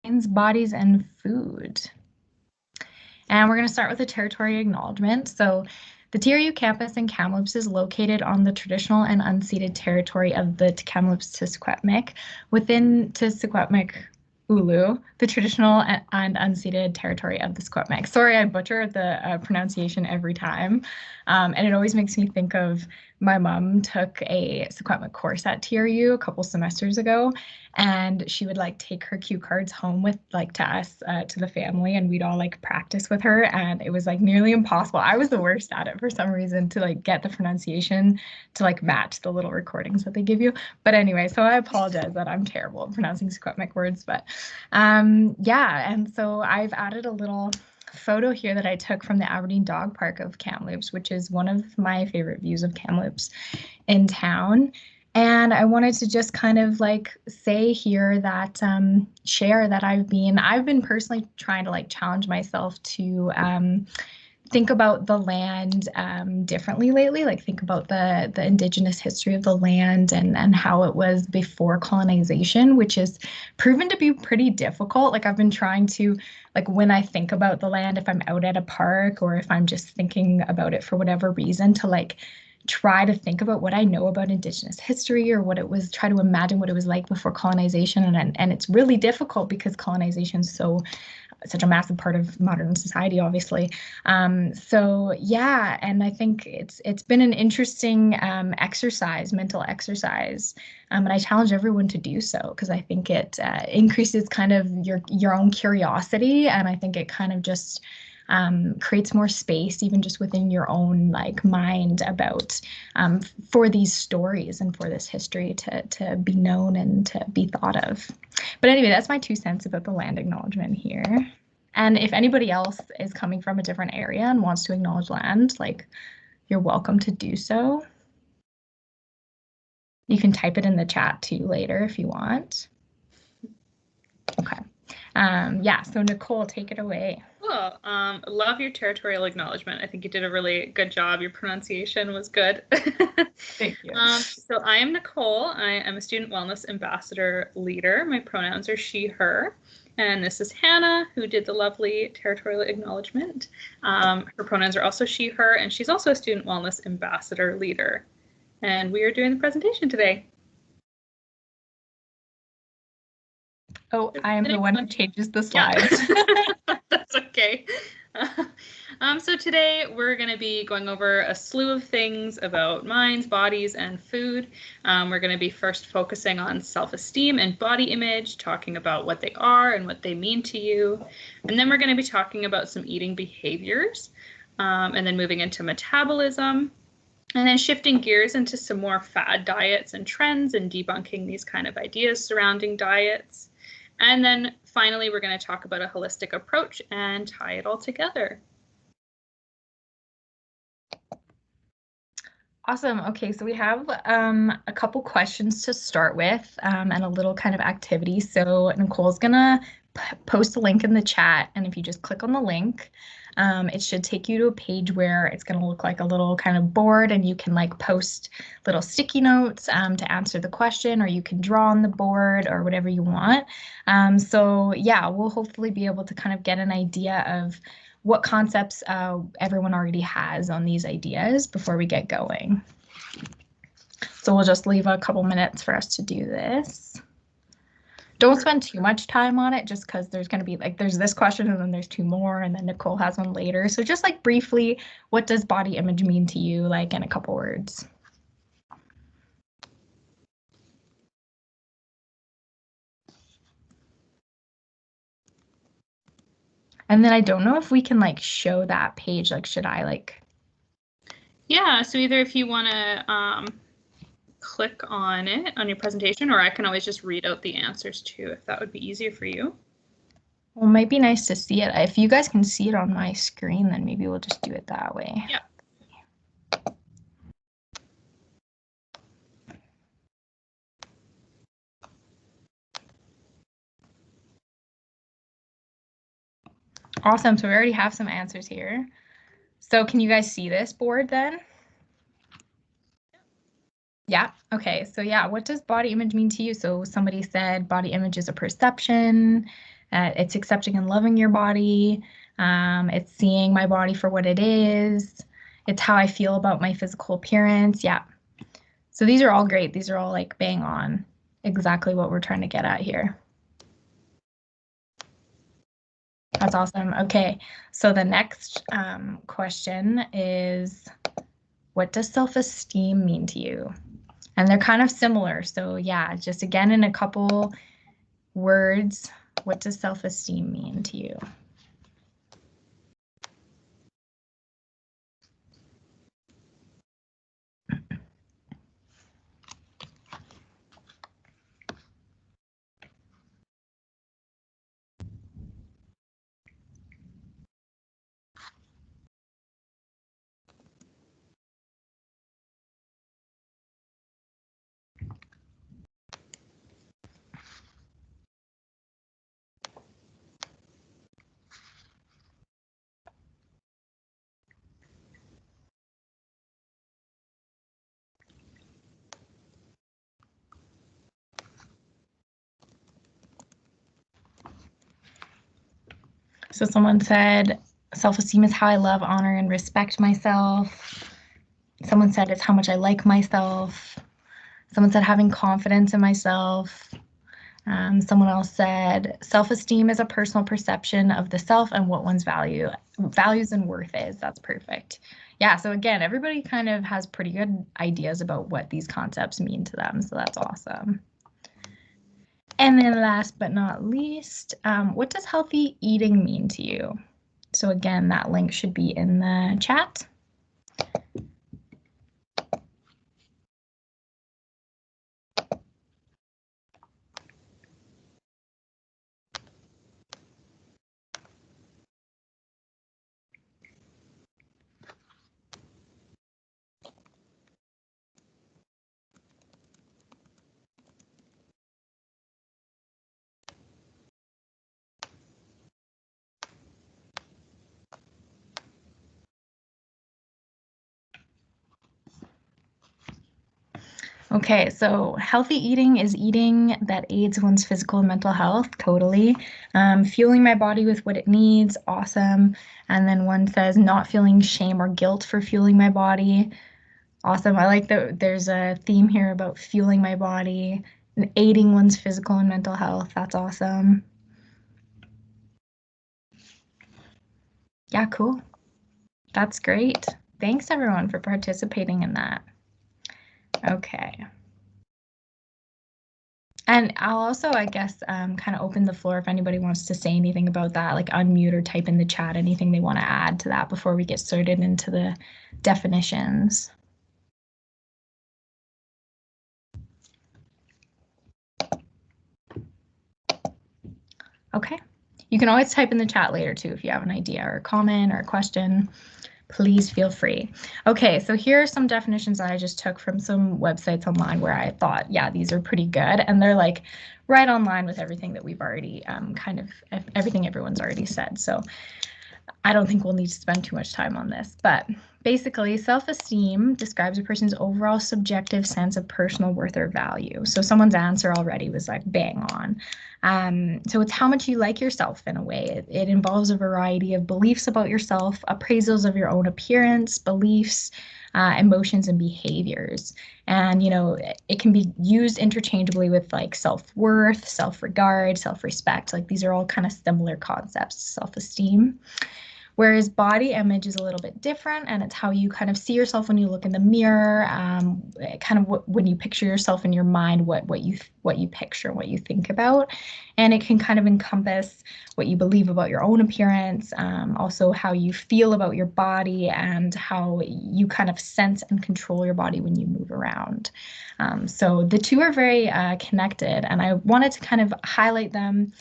minds, bodies, and food. And we're going to start with a territory acknowledgement. So the TRU campus in Kamloops is located on the traditional and unceded territory of the Kamloops-Tisquetmik within Tisquetmik Ulu, the traditional and unceded territory of the Secwepemc. Sorry, I butcher the pronunciation every time. And it always makes me think of my mom took a Secwepemc course at TRU a couple semesters ago, and she would like take her cue cards home with like to us, to the family, and we'd all like practice with her, and it was like nearly impossible. I was the worst at it for some reason to like get the pronunciation to like match the little recordings that they give you. But anyway, so I apologize that I'm terrible at pronouncing Secwepemc words, but yeah, and so I've added a little photo here that I took from the Aberdeen Dog Park of Kamloops, which is one of my favorite views of Kamloops in town. And I wanted to just kind of like say here that share that I've been personally trying to like challenge myself to think about the land differently lately, like think about the indigenous history of the land and how it was before colonization, which is proven to be pretty difficult. Like I've been trying to, like when I think about the land, if I'm out at a park or if I'm just thinking about it for whatever reason, to like try to think about what I know about indigenous history or what it was, try to imagine what it was like before colonization. And it's really difficult because colonization is such a massive part of modern society, obviously. So yeah, and I think it's been an interesting mental exercise, and I challenge everyone to do so because I think it increases kind of your own curiosity, and I think it kind of just creates more space even just within your own like mind about for these stories and for this history to be known and to be thought of. But anyway, that's my 2 cents about the land acknowledgement here. And if anybody else is coming from a different area and wants to acknowledge land, like you're welcome to do so. You can type it in the chat too later if you want. Okay. Yeah, so Nicole, take it away. Cool. Love your territorial acknowledgement. I think you did a really good job. Your pronunciation was good. Thank you. So I am Nicole. I am a student wellness ambassador leader. My pronouns are she, her. And this is Hannah, who did the lovely territorial acknowledgement. Her pronouns are also she, her, and she's also a student wellness ambassador leader. And we are doing the presentation today. Oh, I am the one who changes the slides. Yeah. That's okay. So today we're going to be going over a slew of things about minds, bodies, and food. We're going to be first focusing on self-esteem and body image, talking about what they are and what they mean to you. And then we're going to be talking about some eating behaviors, and then moving into metabolism, and then shifting gears into some more fad diets and trends and debunking these kind of ideas surrounding diets. And then finally, we're going to talk about a holistic approach and tie it all together. Awesome. Okay, so we have a couple questions to start with, and a little kind of activity. So Nicole's gonna post a link in the chat, and if you just click on the link, it should take you to a page where it's gonna look like a little kind of board, and you can like post little sticky notes to answer the question, or you can draw on the board or whatever you want. So yeah, we'll hopefully be able to kind of get an idea of what concepts everyone already has on these ideas before we get going. So we'll just leave a couple minutes for us to do this. Don't spend too much time on it just because there's going to be like, there's this question and then there's two more and then Nicole has one later. So just like briefly, what does body image mean to you, like in a couple words? And then I don't know if we can like show that page, like should I like? Yeah, so either if you want to click on it on your presentation, or I can always just read out the answers too, if that would be easier for you. Well, it might be nice to see it. If you guys can see it on my screen, then maybe we'll just do it that way. Yeah. Awesome. So we already have some answers here. So can you guys see this board then? Yeah. Okay. So yeah, what does body image mean to you? So somebody said body image is a perception. It's accepting and loving your body. It's seeing my body for what it is. It's how I feel about my physical appearance. Yeah. So these are all great. These are all like bang on exactly what we're trying to get at here. That's awesome. Okay, so the next question is, what does self-esteem mean to you? And they're kind of similar. So yeah, just again in a couple words, what does self-esteem mean to you? So someone said, self-esteem is how I love, honor, and respect myself. Someone said it's how much I like myself. Someone said having confidence in myself. Someone else said self-esteem is a personal perception of the self and what one's values and worth is. That's perfect. Yeah, so again, everybody kind of has pretty good ideas about what these concepts mean to them, so that's awesome. And then last but not least, what does healthy eating mean to you? So again, that link should be in the chat. Okay, so healthy eating is eating that aids one's physical and mental health, totally. Fueling my body with what it needs, awesome. And then one says not feeling shame or guilt for fueling my body, awesome. I like that there's a theme here about fueling my body and aiding one's physical and mental health. That's awesome. Yeah, cool. That's great. Thanks everyone for participating in that. Okay. And I'll also, I guess, kind of open the floor if anybody wants to say anything about that, like unmute or type in the chat anything they want to add to that before we get started into the definitions. Okay. You can always type in the chat later too if you have an idea or a comment or a question. Please feel free. Okay, so here are some definitions that I just took from some websites online where I thought, yeah, these are pretty good. And they're like right online with everything that we've already everything everyone's already said. So I don't think we'll need to spend too much time on this, but basically self-esteem describes a person's overall subjective sense of personal worth or value. So someone's answer already was like bang on. So it's how much you like yourself in a way. It involves a variety of beliefs about yourself, appraisals of your own appearance, beliefs, emotions, and behaviors. And, you know, it can be used interchangeably with like self-worth, self-regard, self-respect. Like these are all kind of similar concepts to self-esteem. Whereas body image is a little bit different, and it's how you kind of see yourself when you look in the mirror, kind of when you picture yourself in your mind, what you picture, what you think about, and it can kind of encompass what you believe about your own appearance, also how you feel about your body, and how you kind of sense and control your body when you move around. So the two are very connected, and I wanted to kind of highlight them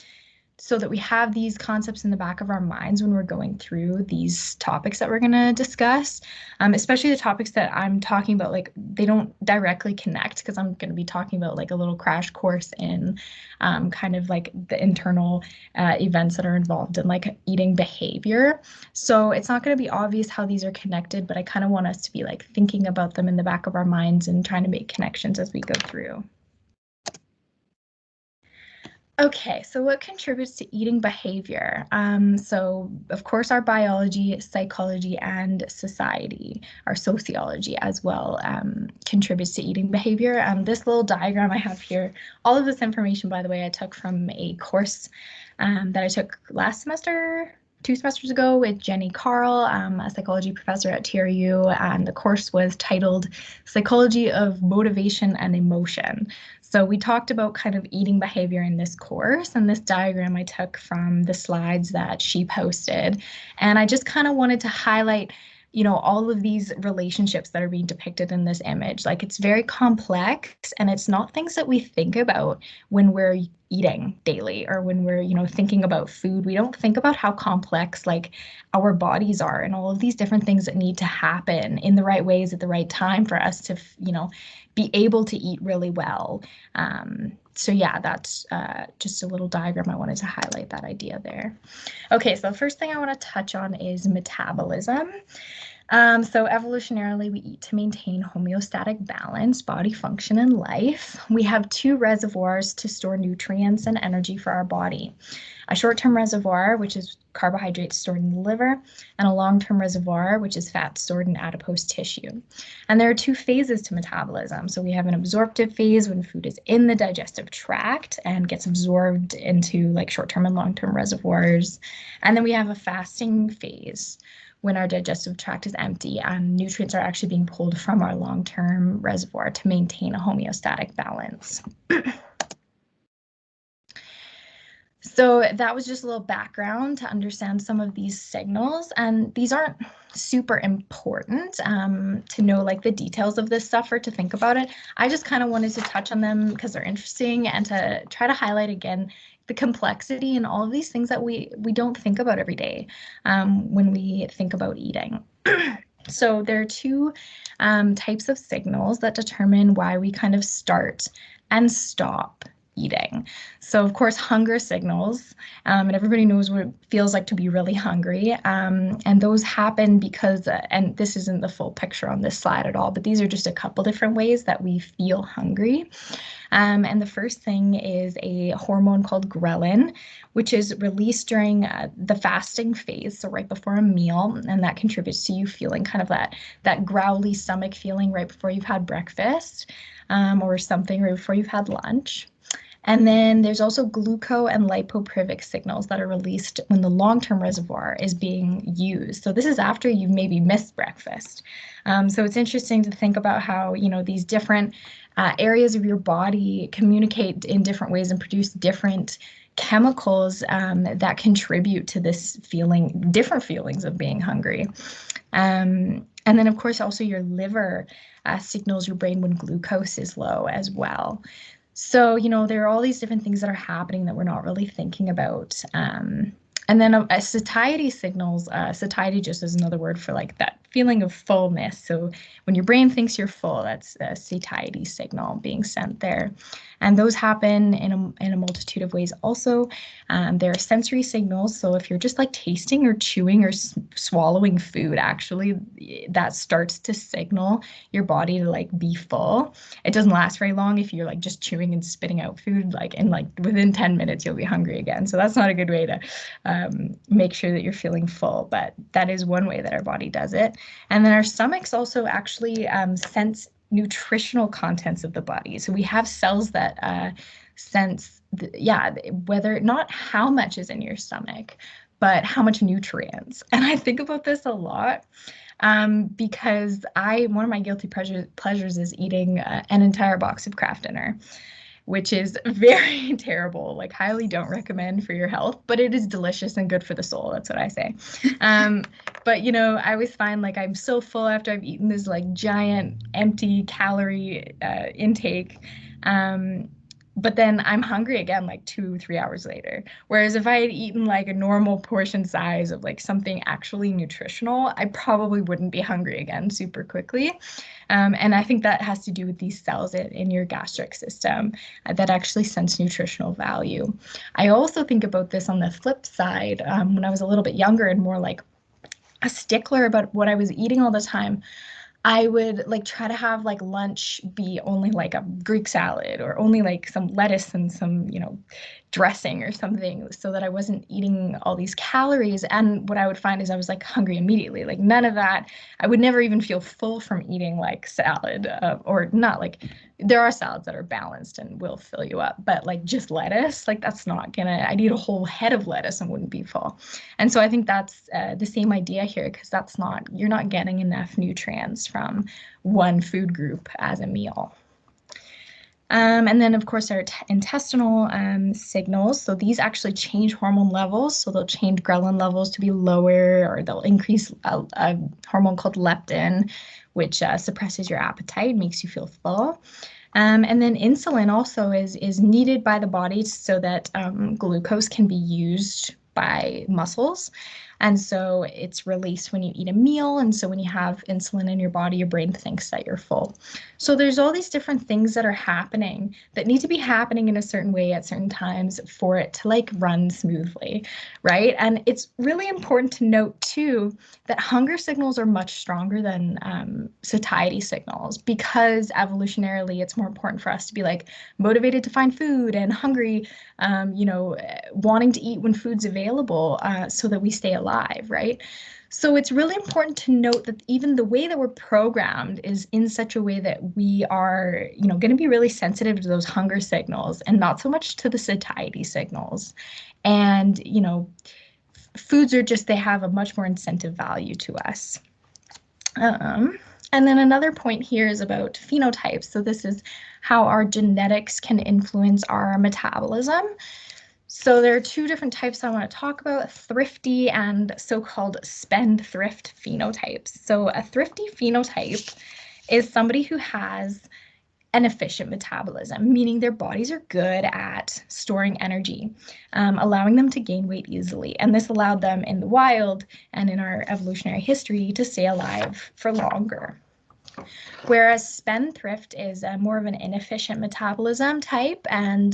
so that we have these concepts in the back of our minds when we're going through these topics that we're going to discuss, especially the topics that I'm talking about, like they don't directly connect because I'm going to be talking about like a little crash course in kind of like the internal events that are involved in like eating behavior. So it's not going to be obvious how these are connected, but I kind of want us to be like thinking about them in the back of our minds and trying to make connections as we go through. Okay, so what contributes to eating behavior? So, of course, our biology, psychology, and society, our sociology as well, contributes to eating behavior. This little diagram I have here, all of this information, by the way, I took from a course that I took last semester, 2 semesters ago with Jenny Carl, a psychology professor at TRU, and the course was titled Psychology of Motivation and Emotion. So we talked about kind of eating behavior in this course, and this diagram I took from the slides that she posted. And I just kind of wanted to highlight, all of these relationships that are being depicted in this image. Like, it's very complex, and it's not things that we think about when we're eating daily or when we're, thinking about food. We don't think about how complex like our bodies are and all of these different things that need to happen in the right ways at the right time for us to, be able to eat really well. So yeah, that's just a little diagram. I wanted to highlight that idea there. Okay, so the first thing I want to touch on is metabolism. So evolutionarily, we eat to maintain homeostatic balance, body function, and life. We have two reservoirs to store nutrients and energy for our body. A short-term reservoir, which is carbohydrates stored in the liver, and a long-term reservoir, which is fat stored in adipose tissue. And there are two phases to metabolism. So we have an absorptive phase when food is in the digestive tract and gets absorbed into like short-term and long-term reservoirs. And then we have a fasting phase when our digestive tract is empty and nutrients are actually being pulled from our long-term reservoir to maintain a homeostatic balance. So that was just a little background to understand some of these signals. And these aren't super important to know like the details of this stuff or to think about it. I just kind of wanted to touch on them because they're interesting and to try to highlight again the complexity and all of these things that we don't think about every day when we think about eating. So there are two types of signals that determine why we kind of start and stop eating. So of course, hunger signals, and everybody knows what it feels like to be really hungry. And those happen because, and this isn't the full picture on this slide at all, but these are just a couple different ways that we feel hungry. And the first thing is a hormone called ghrelin, which is released during the fasting phase, so right before a meal, and that contributes to you feeling kind of that growly stomach feeling right before you've had breakfast or something right before you've had lunch. And then there's also gluco and lipopruvic signals that are released when the long-term reservoir is being used. So this is after you've maybe missed breakfast. So it's interesting to think about how, these different areas of your body communicate in different ways and produce different chemicals that contribute to this feeling, different feelings of being hungry. And then, of course, also your liver signals your brain when glucose is low as well. So, there are all these different things that are happening that we're not really thinking about. And then satiety signals, satiety just is another word for like that feeling of fullness. So when your brain thinks you're full, that's a satiety signal being sent there. And those happen in a multitude of ways also. There are sensory signals. So if you're just like tasting or chewing or swallowing food, actually, that starts to signal your body to like be full. It doesn't last very long if you're like just chewing and spitting out food, like within 10 minutes, you'll be hungry again. So that's not a good way to make sure that you're feeling full, but that is one way that our body does it. And then our stomachs also actually sense nutritional contents of the body. So we have cells that sense, whether not how much is in your stomach, but how much nutrients. And I think about this a lot because one of my guilty pleasures is eating an entire box of Kraft Dinner, which is very terrible, like highly don't recommend for your health, but it is delicious and good for the soul. That's what I say. But, I always find like I'm so full after I've eaten this like giant empty calorie intake. But then I'm hungry again like 2-3 hours later. Whereas if I had eaten like a normal portion size of like something actually nutritional, I probably wouldn't be hungry again super quickly. And I think that has to do with these cells in your gastric system that actually sense nutritional value. I also think about this on the flip side when I was a little bit younger and more like a stickler about what I was eating all the time. I would like try to have like lunch be only like a Greek salad or only like some lettuce and some, dressing or something so that I wasn't eating all these calories. And what I would find is I was like hungry immediately. Like none of that. I would never even feel full from eating like salad, or not like, there are salads that are balanced and will fill you up, but like just lettuce, like that's not gonna, I'd eat a whole head of lettuce and wouldn't be full. And so I think that's the same idea here, because that's not, you're not getting enough nutrients from one food group as a meal. And then, of course, our intestinal signals. So these actually change hormone levels. So they'll change ghrelin levels to be lower, or they'll increase a hormone called leptin, which suppresses your appetite, makes you feel full. And then insulin also is needed by the body so that glucose can be used by muscles. And so it's released when you eat a meal. And so when you have insulin in your body, your brain thinks that you're full. So there's all these different things that are happening that need to be happening in a certain way at certain times for it to like run smoothly, right? And it's really important to note too that hunger signals are much stronger than satiety signals, because evolutionarily it's more important for us to be like motivated to find food and hungry, wanting to eat when food's available, so that we stay alive, right? So it's really important to note that even the way that we're programmed is in such a way that we are, going to be really sensitive to those hunger signals and not so much to the satiety signals. And, foods are just, they have a much more incentive value to us. And then another point here is about phenotypes. So this is how our genetics can influence our metabolism. So there are two different types I want to talk about: thrifty and so-called spendthrift phenotypes. So a thrifty phenotype is somebody who has an efficient metabolism, meaning their bodies are good at storing energy, allowing them to gain weight easily. And this allowed them in the wild and in our evolutionary history to stay alive for longer. Whereas spendthrift is more of an inefficient metabolism type, and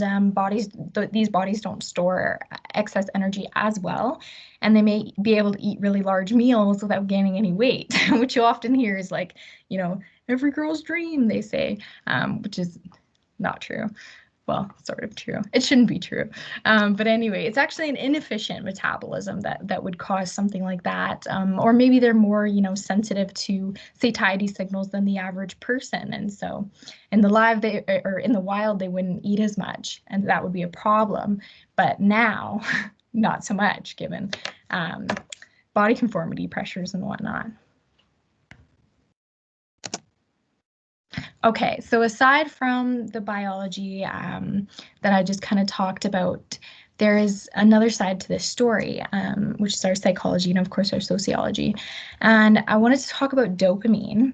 these bodies don't store excess energy as well, and they may be able to eat really large meals without gaining any weight, which you often hear is like, every girl's dream, they say, which is not true. Well, sort of true. It shouldn't be true. But anyway, it's actually an inefficient metabolism that would cause something like that. Or maybe they're more, sensitive to satiety signals than the average person. And so in the wild, they wouldn't eat as much, and that would be a problem. But now, not so much, given body conformity pressures and whatnot. Okay, so aside from the biology that I just kind of talked about, there is another side to this story, which is our psychology and, of course, our sociology. And I wanted to talk about dopamine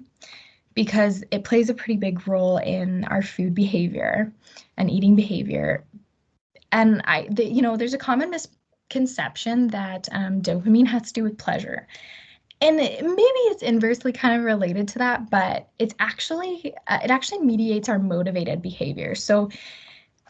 because it plays a pretty big role in our food behavior and eating behavior. And there's a common misconception that dopamine has to do with pleasure. And maybe it's inversely kind of related to that, but it actually mediates our motivated behavior. So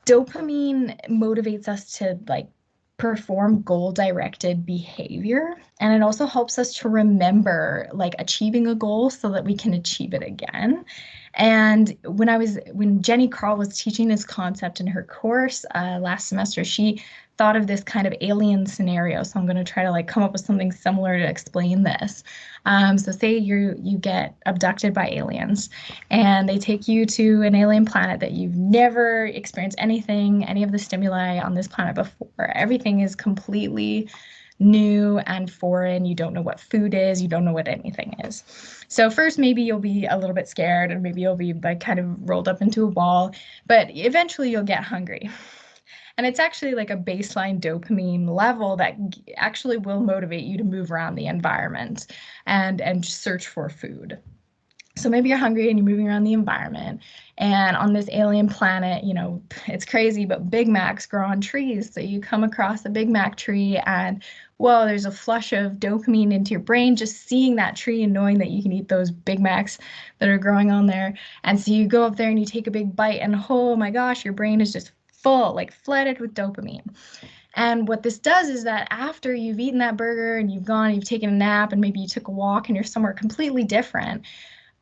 dopamine motivates us to like perform goal-directed behavior, and it also helps us to remember like achieving a goal so that we can achieve it again. And when Jenny Carl was teaching this concept in her course last semester, she thought of this kind of alien scenario. So I'm going to try to like come up with something similar to explain this. So say you get abducted by aliens and they take you to an alien planet that you've never experienced any of the stimuli on this planet before. Everything is completely new and foreign. You don't know what food is. You don't know what anything is. So first, maybe you'll be a little bit scared and maybe you'll be like kind of rolled up into a ball, but eventually you'll get hungry. And it's actually like a baseline dopamine level that actually will motivate you to move around the environment and search for food. So maybe you're hungry and you're moving around the environment, and on this alien planet, it's crazy, but Big Macs grow on trees. So you come across a Big Mac tree and, whoa, there's a flush of dopamine into your brain just seeing that tree and knowing that you can eat those Big Macs that are growing on there. And so you go up there and you take a big bite and, oh my gosh, your brain is just full, like flooded with dopamine. And what this does is that after you've eaten that burger and you've taken a nap and maybe you took a walk and you're somewhere completely different,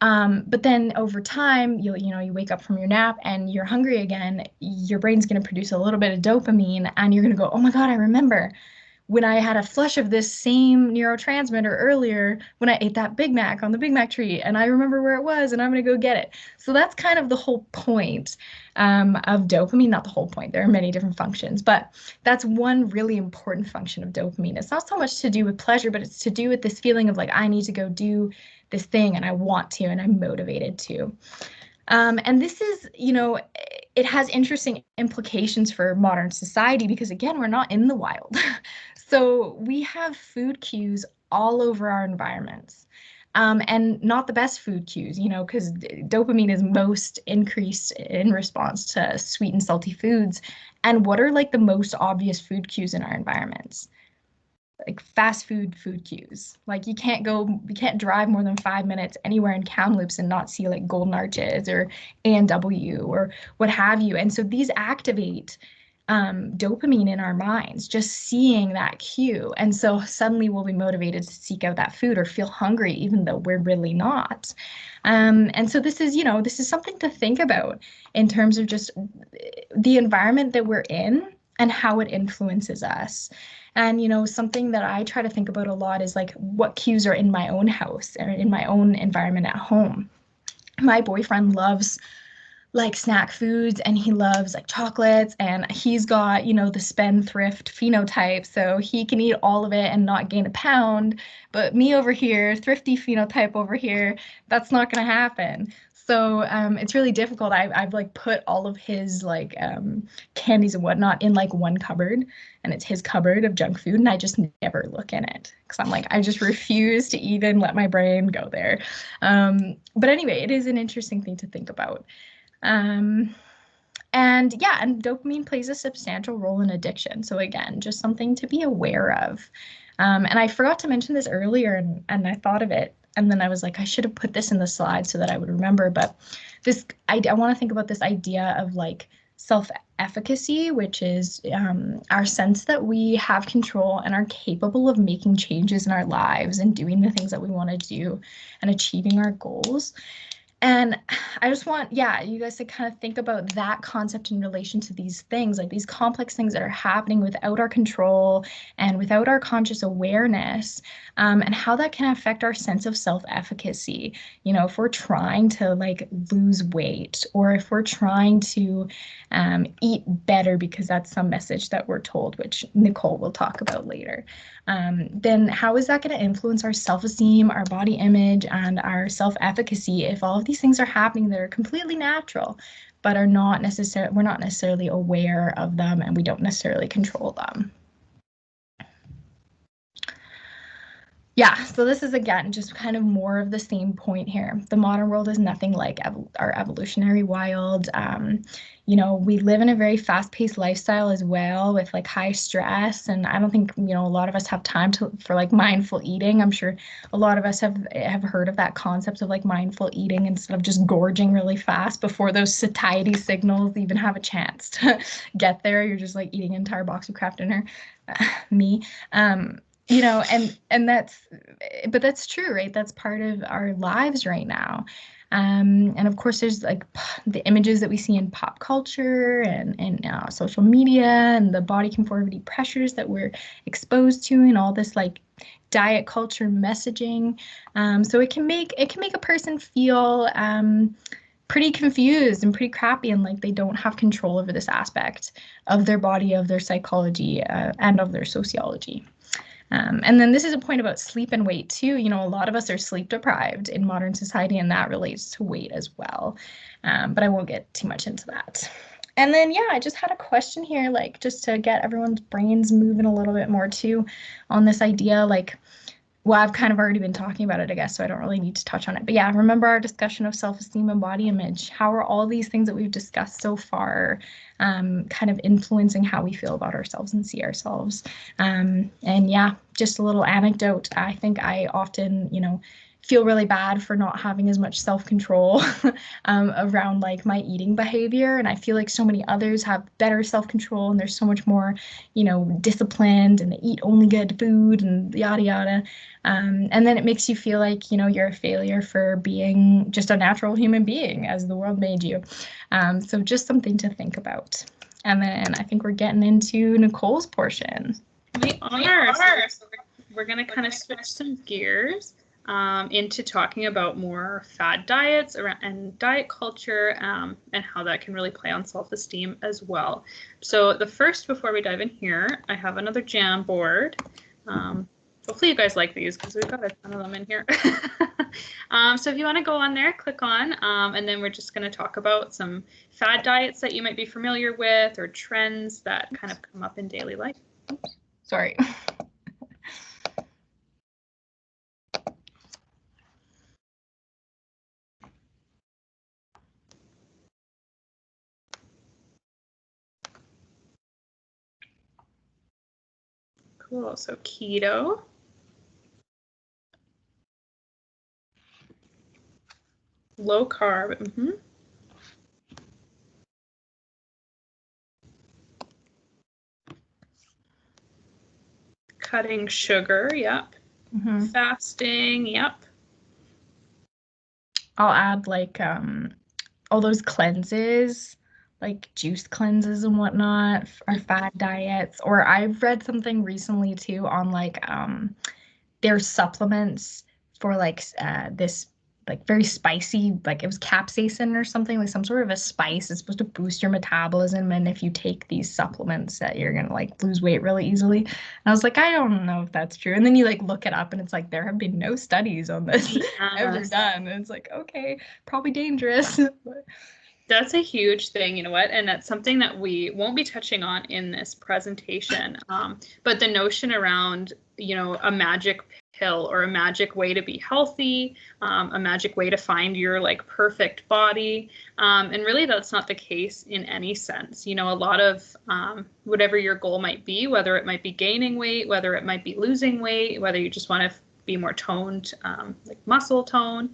But then over time, you wake up from your nap and you're hungry again. Your brain's going to produce a little bit of dopamine, and you're going to go, oh my God, I remember when I had a flush of this same neurotransmitter earlier when I ate that Big Mac on the Big Mac tree, and I remember where it was, and I'm going to go get it. So that's kind of the whole point of dopamine. Not the whole point. There are many different functions, but that's one really important function of dopamine. It's not so much to do with pleasure, but it's to do with this feeling of like, I need to go do this thing, and I want to, and I'm motivated to. And this is, it has interesting implications for modern society because, again, we're not in the wild. So we have food cues all over our environments. And not the best food cues, because dopamine is most increased in response to sweet and salty foods. And what are like the most obvious food cues in our environments? Like fast food cues. Like you can't drive more than 5 minutes anywhere in Kamloops and not see like Golden Arches or A&W or what have you. And so these activate dopamine in our minds, just seeing that cue. And so suddenly we'll be motivated to seek out that food or feel hungry, even though we're really not. And so this is something to think about in terms of just the environment that we're in and how it influences us. And, something that I try to think about a lot is like what cues are in my own house or in my own environment at home. My boyfriend loves like snack foods, and he loves like chocolates, and he's got, the spendthrift phenotype, so he can eat all of it and not gain a pound. But me over here, thrifty phenotype over here, that's not going to happen. So it's really difficult. I've like put all of his like candies and whatnot in like one cupboard, and it's his cupboard of junk food, and I just never look in it because I'm like, I just refuse to even let my brain go there. But anyway, it is an interesting thing to think about. And yeah, and dopamine plays a substantial role in addiction. So again, just something to be aware of. And I forgot to mention this earlier, and I thought of it, and then I was like, I should have put this in the slide so that I would remember. But I want to think about this idea of like self-efficacy, which is our sense that we have control and are capable of making changes in our lives and doing the things that we want to do and achieving our goals. And I just want, you guys to kind of think about that concept in relation to these things, like these complex things that are happening without our control and without our conscious awareness, and how that can affect our sense of self-efficacy. If we're trying to like lose weight, or if we're trying to eat better because that's some message that we're told, which Nicole will talk about later. Then how is that going to influence our self-esteem, our body image, and our self-efficacy if all of these things are happening that are completely natural, but we're not necessarily aware of them, and we don't necessarily control them? Yeah, so this is, again, just kind of more of the same point here. The modern world is nothing like our evolutionary wild. We live in a very fast-paced lifestyle as well, with like high stress. And I don't think, a lot of us have time for like mindful eating. I'm sure a lot of us have heard of that concept of like mindful eating instead of just gorging really fast before those satiety signals even have a chance to get there. You're just like eating an entire box of Kraft Dinner. Me. And that's true, right? That's part of our lives right now. And of course, there's like the images that we see in pop culture and social media and the body conformity pressures that we're exposed to, and all this like diet culture messaging. So it can make a person feel pretty confused and pretty crappy, and like they don't have control over this aspect of their body, of their psychology, and of their sociology. And then this is a point about sleep and weight too. A lot of us are sleep deprived in modern society, and that relates to weight as well. But I won't get too much into that. And then, I just had a question here, like just to get everyone's brains moving a little bit more too on this idea, like, well, I've kind of already been talking about it, I guess, so I don't really need to touch on it. But yeah, remember our discussion of self-esteem and body image. How are all these things that we've discussed so far kind of influencing how we feel about ourselves and see ourselves? And yeah, just a little anecdote. I think I often, feel really bad for not having as much self-control around like my eating behavior. And I feel like so many others have better self-control and they're so much more, disciplined and they eat only good food and yada yada. And then it makes you feel like, you're a failure for being just a natural human being as the world made you. So just something to think about. And then I think we're getting into Nicole's portion. We are. So we're going to kind of switch some gears into talking about more fad diets and diet culture and how that can really play on self-esteem as well. So the first, before we dive in here, I have another jam board. Hopefully you guys like these because we've got a ton of them in here. So if you want to go on there, click on, and then we're just going to talk about some fad diets that you might be familiar with or trends that kind of come up in daily life. Oops, sorry. Cool. So keto. Low carb. Mm-hmm. Cutting sugar. Yep. Mm-hmm. Fasting. Yep. I'll add like all those cleanses, like juice cleanses and whatnot, are fad diets. Or I've read something recently too on like there's supplements for like this like very spicy, like it was capsaicin or something, like some sort of a spice. It's supposed to boost your metabolism, and if you take these supplements that you're gonna like lose weight really easily. And I was like, I don't know if that's true. And then you like look it up and it's like there have been no studies on this ever done. And it's like, okay, probably dangerous. That's a huge thing, you know what? And that's something that we won't be touching on in this presentation. But the notion around, a magic pill or a magic way to be healthy, a magic way to find your like perfect body. And really that's not the case in any sense. A lot of whatever your goal might be, whether it might be gaining weight, whether it might be losing weight, whether you just want to be more toned, like muscle tone.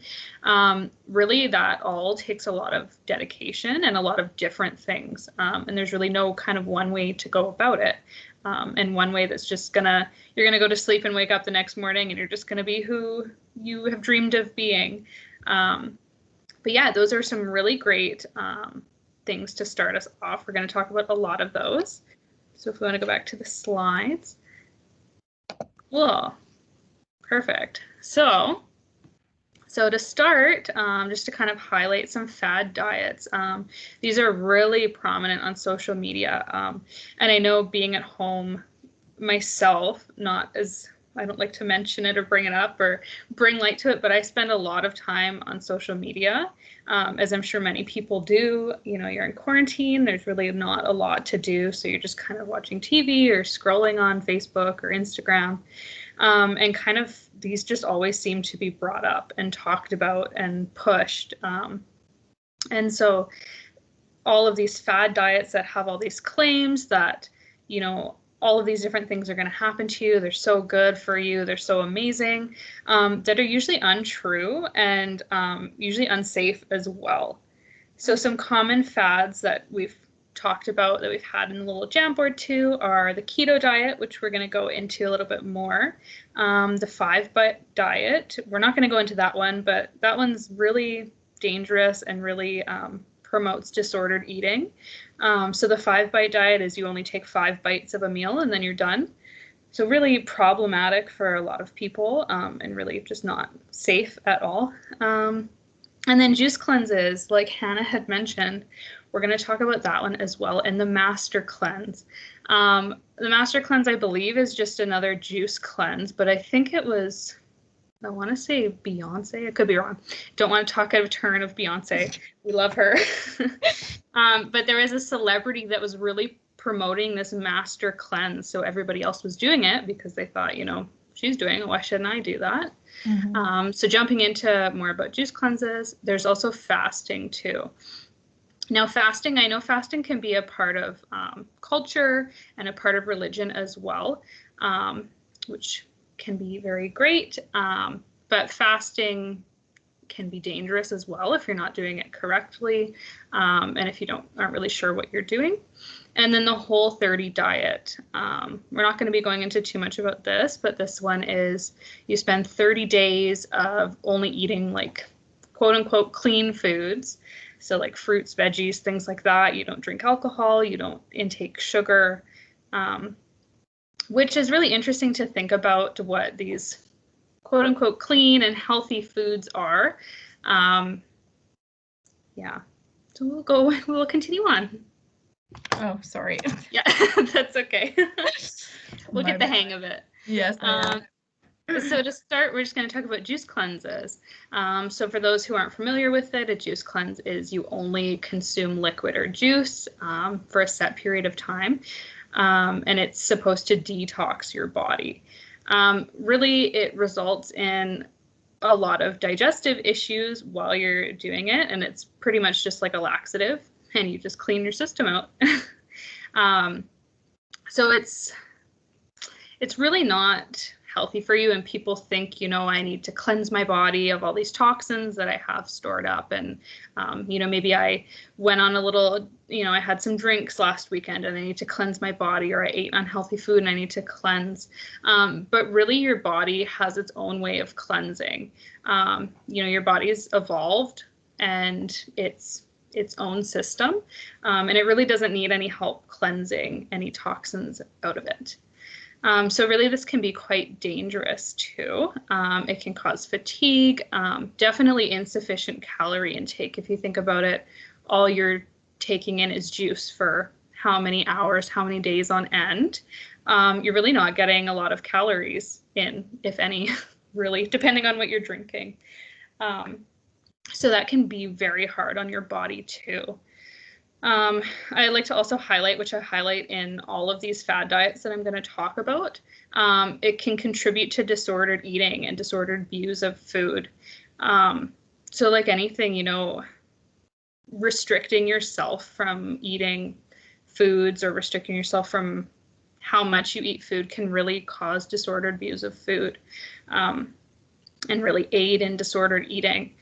Really that all takes a lot of dedication and a lot of different things. And there's really no kind of one way to go about it. And one way that's just you're gonna go to sleep and wake up the next morning and you're just gonna be who you have dreamed of being. But yeah, those are some really great things to start us off. We're gonna talk about a lot of those. So if we wanna go back to the slides. Cool. Perfect. So to start, just to kind of highlight some fad diets, these are really prominent on social media. And I know being at home myself, I don't like to mention it or bring it up or bring light to it, but I spend a lot of time on social media, as I'm sure many people do. You're in quarantine, there's really not a lot to do. So you're just kind of watching TV or scrolling on Facebook or Instagram. And kind of these just always seem to be brought up and talked about and pushed. And so all of these fad diets that have all these claims that, all of these different things are going to happen to you. They're so good for you. They're so amazing, that are usually untrue and usually unsafe as well. So some common fads that we've talked about that we've had in the little Jamboard too are the keto diet, which we're going to go into a little bit more. The 5-bite diet, we're not going to go into that one, but that one's really dangerous and really promotes disordered eating. So the 5-bite diet is you only take 5 bites of a meal and then you're done. So really problematic for a lot of people, and really just not safe at all. And then juice cleanses, like Hannah had mentioned, we're going to talk about that one as well. And the Master Cleanse. The Master Cleanse, I believe, is just another juice cleanse, but I think it was, I want to say Beyonce. I could be wrong. Don't want to talk out of turn of Beyonce. We love her. But there was a celebrity that was really promoting this Master Cleanse. So everybody else was doing it because they thought, she's doing it. Why shouldn't I do that? Mm-hmm. So jumping into more about juice cleanses, there's also fasting too. Now, fasting, I know fasting can be a part of culture and a part of religion as well, which can be very great. But fasting can be dangerous as well if you're not doing it correctly, and if you aren't really sure what you're doing. And then the Whole30 diet. We're not going to be going into too much about this, but this one is you spend 30 days of only eating like quote unquote clean foods. So like fruits, veggies, things like that. You don't drink alcohol, you don't intake sugar, which is really interesting to think about what these quote unquote clean and healthy foods are. Yeah, so we'll continue on. Oh, sorry. Yeah, that's okay. We'll get the hang of it. Yes. So to start, we're just going to talk about juice cleanses. So for those who aren't familiar with it, a juice cleanse is you only consume liquid or juice for a set period of time, and it's supposed to detox your body. Really, it results in a lot of digestive issues while you're doing it, and it's pretty much just like a laxative, and you just clean your system out. So it's really not healthy for you, and people think, I need to cleanse my body of all these toxins that I have stored up, and maybe I went on a little, I had some drinks last weekend and I need to cleanse my body, or I ate unhealthy food and I need to cleanse. But really your body has its own way of cleansing. Your body's evolved and it's its own system, and it really doesn't need any help cleansing any toxins out of it. So really this can be quite dangerous too. It can cause fatigue, definitely insufficient calorie intake. If you think about it, all you're taking in is juice for how many hours, how many days on end. You're really not getting a lot of calories in, if any, really, depending on what you're drinking. So that can be very hard on your body too. I like to also highlight, which I highlight in all of these fad diets that I'm going to talk about, it can contribute to disordered eating and disordered views of food. So like anything, restricting yourself from eating foods or restricting yourself from how much you eat food can really cause disordered views of food, and really aid in disordered eating.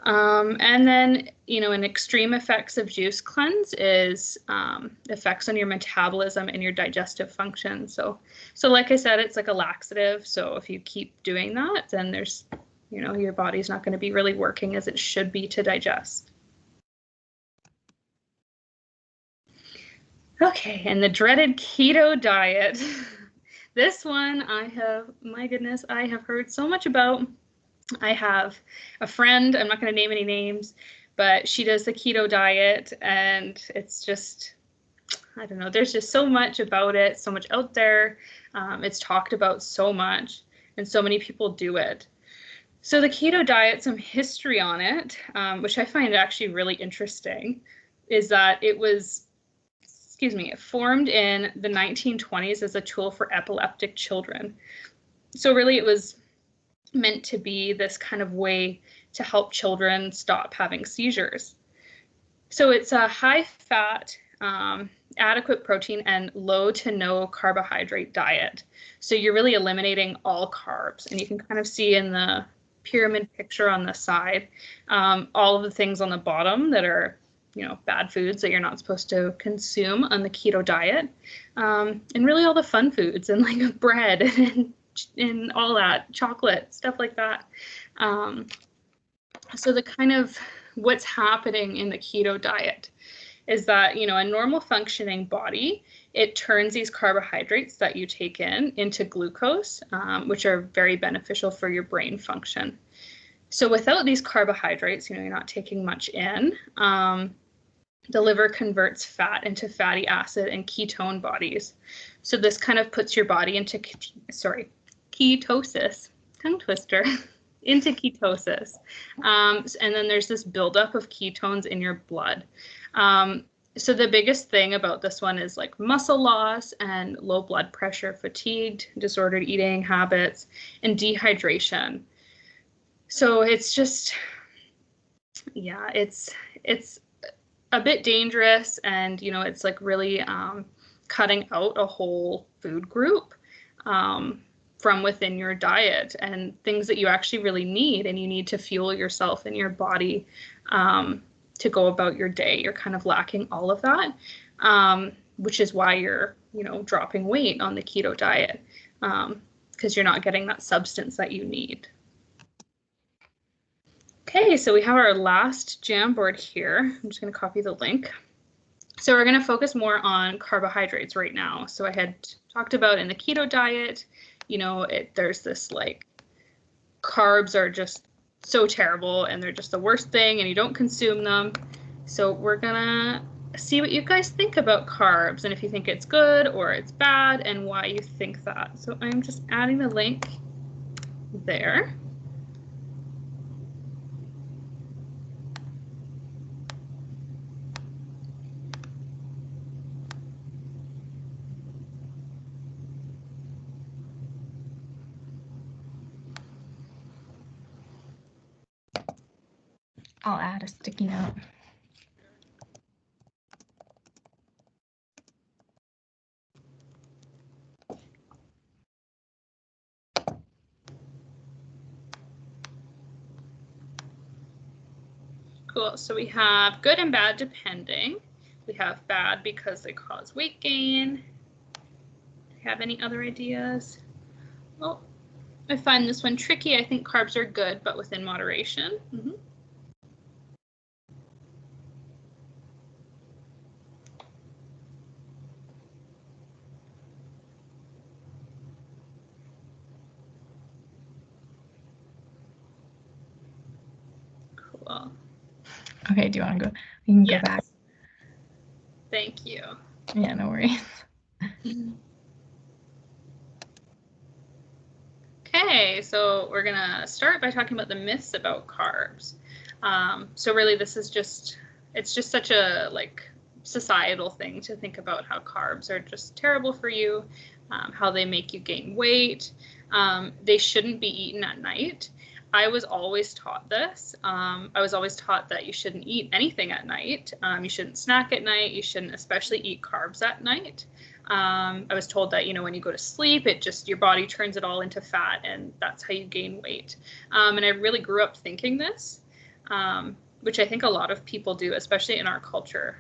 And then, an extreme effects of juice cleanse is effects on your metabolism and your digestive function. So like I said, it's like a laxative. So if you keep doing that, then there's, your body's not going to be really working as it should be to digest. Okay, and the dreaded keto diet. This one my goodness, I have heard so much about. I have a friend, I'm not going to name any names, but she does the keto diet, and it's just, I don't know, there's just so much about it, so much out there. It's talked about so much, and so many people do it. So the keto diet, some history on it, which I find actually really interesting, is that it was, it formed in the 1920s as a tool for epileptic children. So really it was meant to be this kind of way to help children stop having seizures. So it's a high fat, adequate protein, and low to no carbohydrate diet. So you're really eliminating all carbs, and you can kind of see in the pyramid picture on the side, all of the things on the bottom that are, bad foods that you're not supposed to consume on the keto diet, and really all the fun foods and like bread and all that, chocolate, stuff like that. So the kind of what's happening in the keto diet is that, a normal functioning body, it turns these carbohydrates that you take in into glucose, which are very beneficial for your brain function. So without these carbohydrates, you're not taking much in. The liver converts fat into fatty acid and ketone bodies. So this kind of puts your body into, ketosis, tongue twister, into ketosis. And then there's this buildup of ketones in your blood. So the biggest thing about this one is like muscle loss and low blood pressure, fatigued, disordered eating habits, and dehydration. So it's just, it's a bit dangerous, and, it's like really cutting out a whole food group. from within your diet and things that you actually really need, and you need to fuel yourself and your body to go about your day. You're kind of lacking all of that, which is why you're, dropping weight on the keto diet, because you're not getting that substance that you need. Okay, so we have our last Jamboard here. I'm just going to copy the link. So we're going to focus more on carbohydrates right now. So I had talked about in the keto diet, there's this like carbs are just so terrible and they're just the worst thing and you don't consume them. So we're going to see what you guys think about carbs and if you think it's good or it's bad and why you think that. So I'm just adding the link there. I'll add a sticky note. Cool. So we have good and bad depending. We have bad because they cause weight gain. Have any other ideas? Well, I find this one tricky. I think carbs are good, but within moderation. Cool. Okay, do you want to go? We can go back. Thank you. Yeah, no worries. Okay, so we're gonna start by talking about the myths about carbs. So really, it's just such a societal thing to think about how carbs are just terrible for you, how they make you gain weight. They shouldn't be eaten at night. I was always taught this. I was always taught that you shouldn't eat anything at night. You shouldn't snack at night. You shouldn't especially eat carbs at night. I was told that, when you go to sleep, your body turns it all into fat and that's how you gain weight. And I really grew up thinking this, which I think a lot of people do, especially in our culture.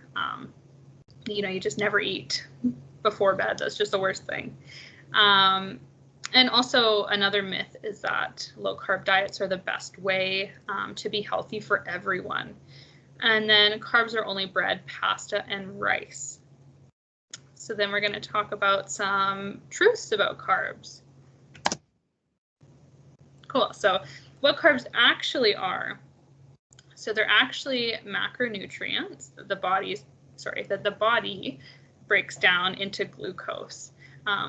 You just never eat before bed. That's just the worst thing. And also another myth is that low carb diets are the best way to be healthy for everyone. And then carbs are only bread, pasta, and rice. So then we're going to talk about some truths about carbs. Cool. So what carbs actually are. So they're actually macronutrients that the body breaks down into glucose.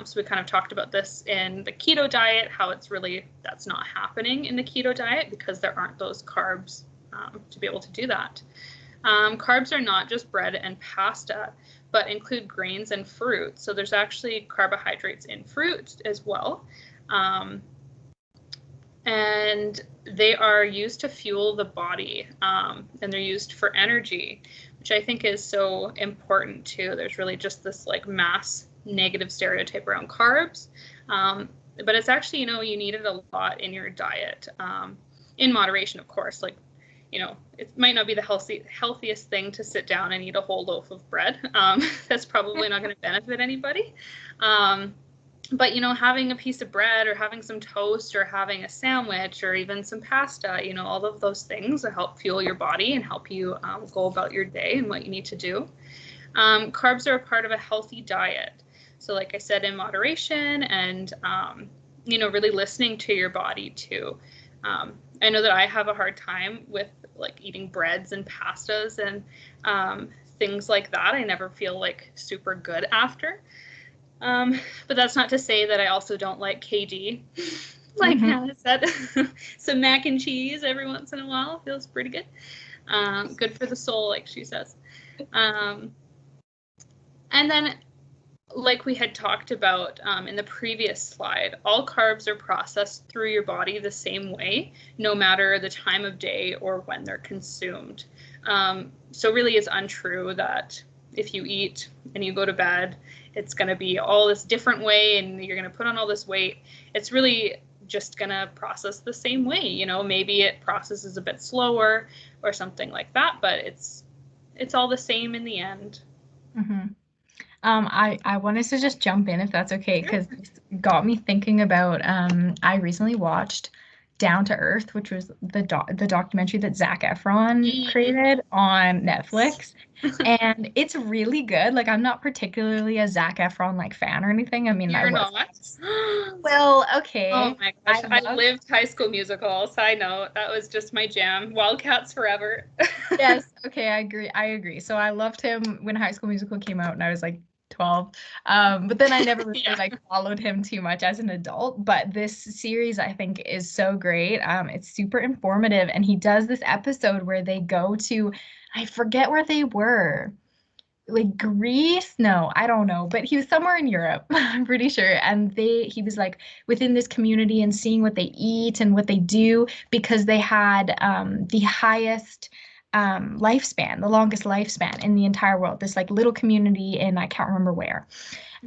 So we kind of talked about this in the keto diet, how that's not happening in the keto diet because there aren't those carbs to be able to do that. Carbs are not just bread and pasta, but include grains and fruit. So there's actually carbohydrates in fruit as well. And they are used to fuel the body, and they're used for energy, which I think is so important too. There's really just this like negative stereotype around carbs, but it's actually, you need it a lot in your diet, in moderation, of course. Like, it might not be the healthiest thing to sit down and eat a whole loaf of bread. That's probably not going to benefit anybody. But, having a piece of bread or having some toast or having a sandwich or even some pasta, all of those things will help fuel your body and help you go about your day and what you need to do. Carbs are a part of a healthy diet. So like I said, in moderation and, really listening to your body too. I know that I have a hard time with like eating breads and pastas and things like that. I never feel like super good after. But that's not to say that I also don't like KD, like Hannah said. Some mac and cheese every once in a while feels pretty good. Good for the soul, like she says. And then, like we had talked about in the previous slide, all carbs are processed through your body the same way, no matter the time of day or when they're consumed. So really it's untrue that if you eat and you go to bed it's going to be all this different way and you're going to put on all this weight. It's really just going to process the same way. You know, maybe it processes a bit slower or something like that, but it's all the same in the end. Mm-hmm. I wanted to just jump in if that's okay, because it got me thinking about I recently watched Down to Earth, which was the documentary that Zac Efron created on Netflix. And it's really good. Like, I'm not particularly a Zac Efron like fan or anything. I mean, I You're was. not? Well, okay. Oh my gosh. I lived High School Musical. Side note, that was just my jam. Wildcats forever. Yes, okay, I agree. I agree. So I loved him when High School Musical came out and I was like 12. But then I never really like followed him too much as an adult. But this series I think is so great. It's super informative, and he does this episode where they go to, I forget where they were. Like Greece? No, I don't know, but he was somewhere in Europe, I'm pretty sure. And he was like within this community and seeing what they eat and what they do, because they had the highest lifespan, the longest lifespan in the entire world. This like little community in, I can't remember where.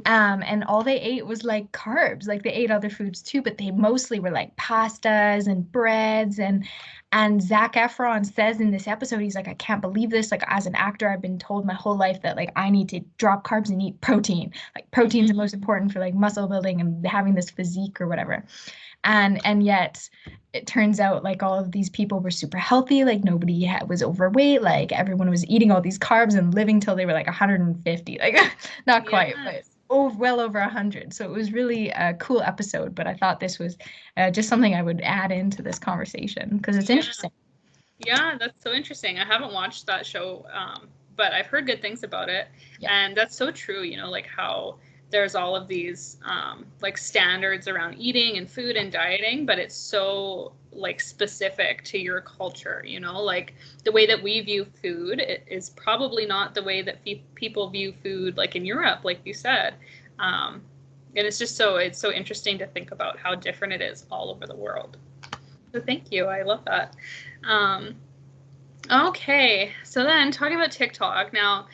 And all they ate was like carbs. Like they ate other foods too, but they mostly were like pastas and breads. And Zac Efron says in this episode, he's like, I can't believe this. Like, as an actor, I've been told my whole life that like I need to drop carbs and eat protein. Like protein's the most important for like muscle building and having this physique or whatever. And yet it turns out like all of these people were super healthy. Like nobody was overweight. Like everyone was eating all these carbs and living till they were like 150. Like not quite, but well over 100. So it was really a cool episode. But I thought this was just something I would add into this conversation because it's interesting. Yeah, that's so interesting. I haven't watched that show, but I've heard good things about it. Yeah. And that's so true, you know, like how there's all of these like standards around eating and food and dieting, but it's so like specific to your culture, you know, like the way that we view food is probably not the way that people view food like in Europe, like you said. And it's just it's so interesting to think about how different it is all over the world. So thank you. I love that. Okay, so then talking about TikTok. Now,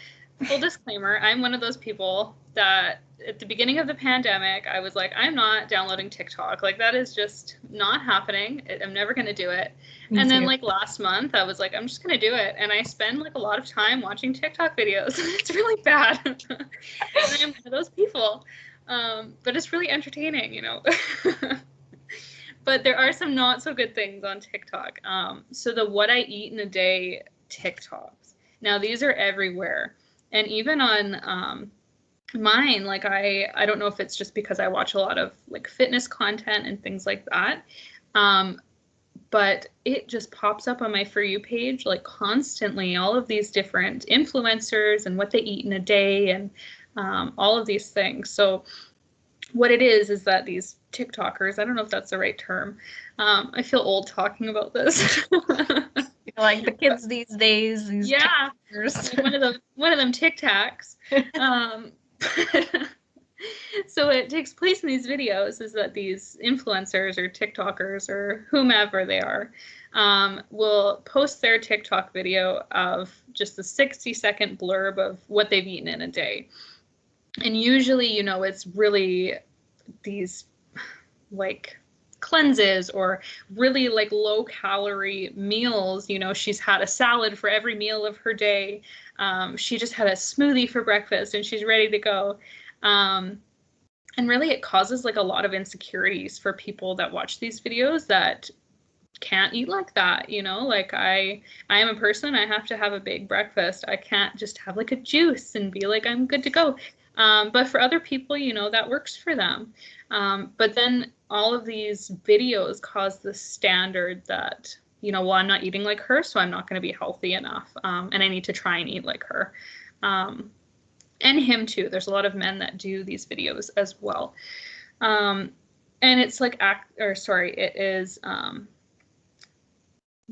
full disclaimer, I'm one of those people that at the beginning of the pandemic, I was like, I'm not downloading TikTok. Like, that is just not happening. I'm never going to do it. Me too. Then like last month, I was like, I'm just going to do it. And I spend like a lot of time watching TikTok videos. It's really bad. And I'm one of those people. But it's really entertaining, you know. But there are some not so good things on TikTok. So the what I eat in a day TikToks. Now these are everywhere. And even on mine, like I don't know if it's just because I watch a lot of like fitness content and things like that. But it just pops up on my For You page like constantly, all of these different influencers and what they eat in a day and all of these things. So what it is that these TikTokers, I don't know if that's the right term. I feel old talking about this. Like the kids these days, these TikTokers. Like one of them TikToks. So it takes place in these videos is that these influencers or TikTokers or whomever they are will post their TikTok video of just a 60-second blurb of what they've eaten in a day. And usually, you know, it's really these like cleanses or really like low calorie meals. You know, she's had a salad for every meal of her day. She just had a smoothie for breakfast and she's ready to go. And really it causes like a lot of insecurities for people that watch these videos that can't eat like that, you know, like I am a person, I have to have a big breakfast. I can't just have like a juice and be like, I'm good to go. But for other people, you know, that works for them. But then all of these videos cause the standard that, you know, well, I'm not eating like her, so I'm not going to be healthy enough. And I need to try and eat like her. And him too. There's a lot of men that do these videos as well. And it's like, it is, I'm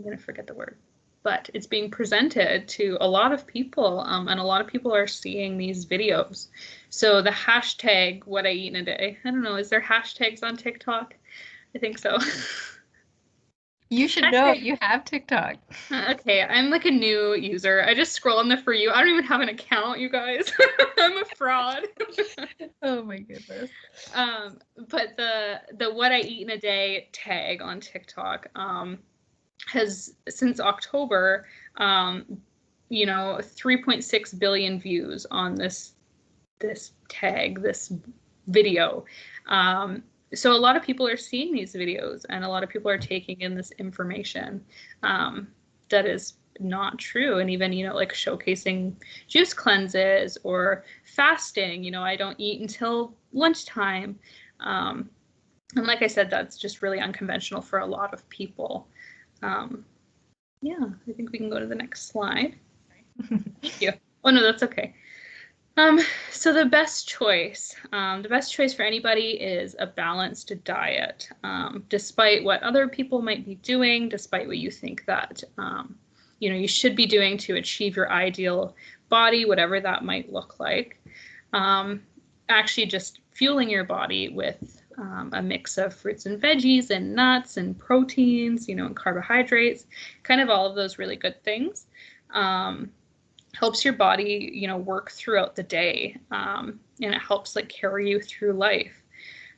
going to forget the word, but it's being presented to a lot of people. And a lot of people are seeing these videos. So the hashtag what I eat in a day, I don't know, is there hashtags on TikTok? I think so. You should know Actually, you have TikTok. okay, I'm like a new user. I just scroll on the For You. I don't even have an account, you guys. I'm a fraud. Oh my goodness. But the what I eat in a day tag on TikTok has since October, 3.6 billion views on this tag, this video. So a lot of people are seeing these videos, and a lot of people are taking in this information that is not true, and even like showcasing juice cleanses or fasting. I don't eat until lunchtime, and like I said, that's just really unconventional for a lot of people. Yeah, I think we can go to the next slide. Thank you. Oh no, that's okay. So the best choice for anybody is a balanced diet. Despite what other people might be doing, despite what you think that you should be doing to achieve your ideal body, whatever that might look like. Actually, just fueling your body with a mix of fruits and veggies and nuts and proteins, and carbohydrates, kind of all of those really good things. Helps your body, work throughout the day, and it helps like carry you through life.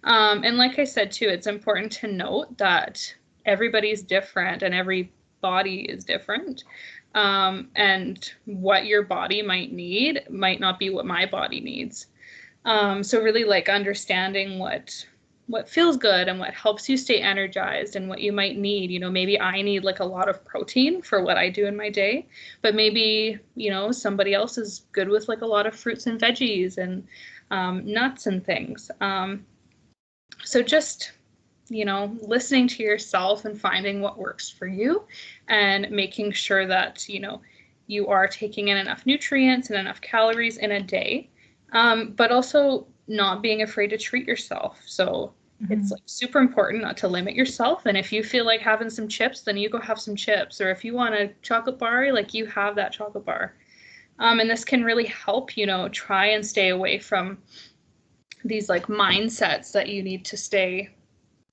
And like I said too, it's important to note that everybody's different and every body is different. And what your body might need might not be what my body needs. So really like understanding what feels good and what helps you stay energized and what you might need. Maybe I need like a lot of protein for what I do in my day, but maybe, somebody else is good with like a lot of fruits and veggies and nuts and things. So just, listening to yourself and finding what works for you and making sure that, you are taking in enough nutrients and enough calories in a day, but also not being afraid to treat yourself. So it's like super important not to limit yourself. And if you feel like having some chips, then you go have some chips. Or if you want a chocolate bar, like you have that chocolate bar. And this can really help, try and stay away from these like mindsets that you need to stay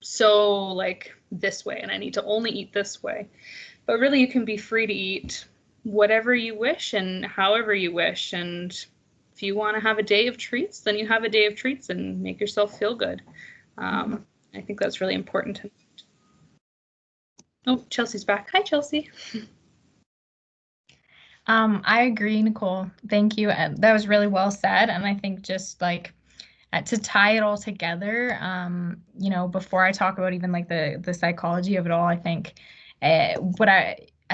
so like this way and I need to only eat this way. But really you can be free to eat whatever you wish and however you wish. And if you want to have a day of treats, then you have a day of treats and make yourself feel good. I think that's really important to note. Oh, Chelsea's back. Hi, Chelsea. I agree, Nicole. Thank you. That was really well said. And I think just like to tie it all together, before I talk about even like the psychology of it all, I think I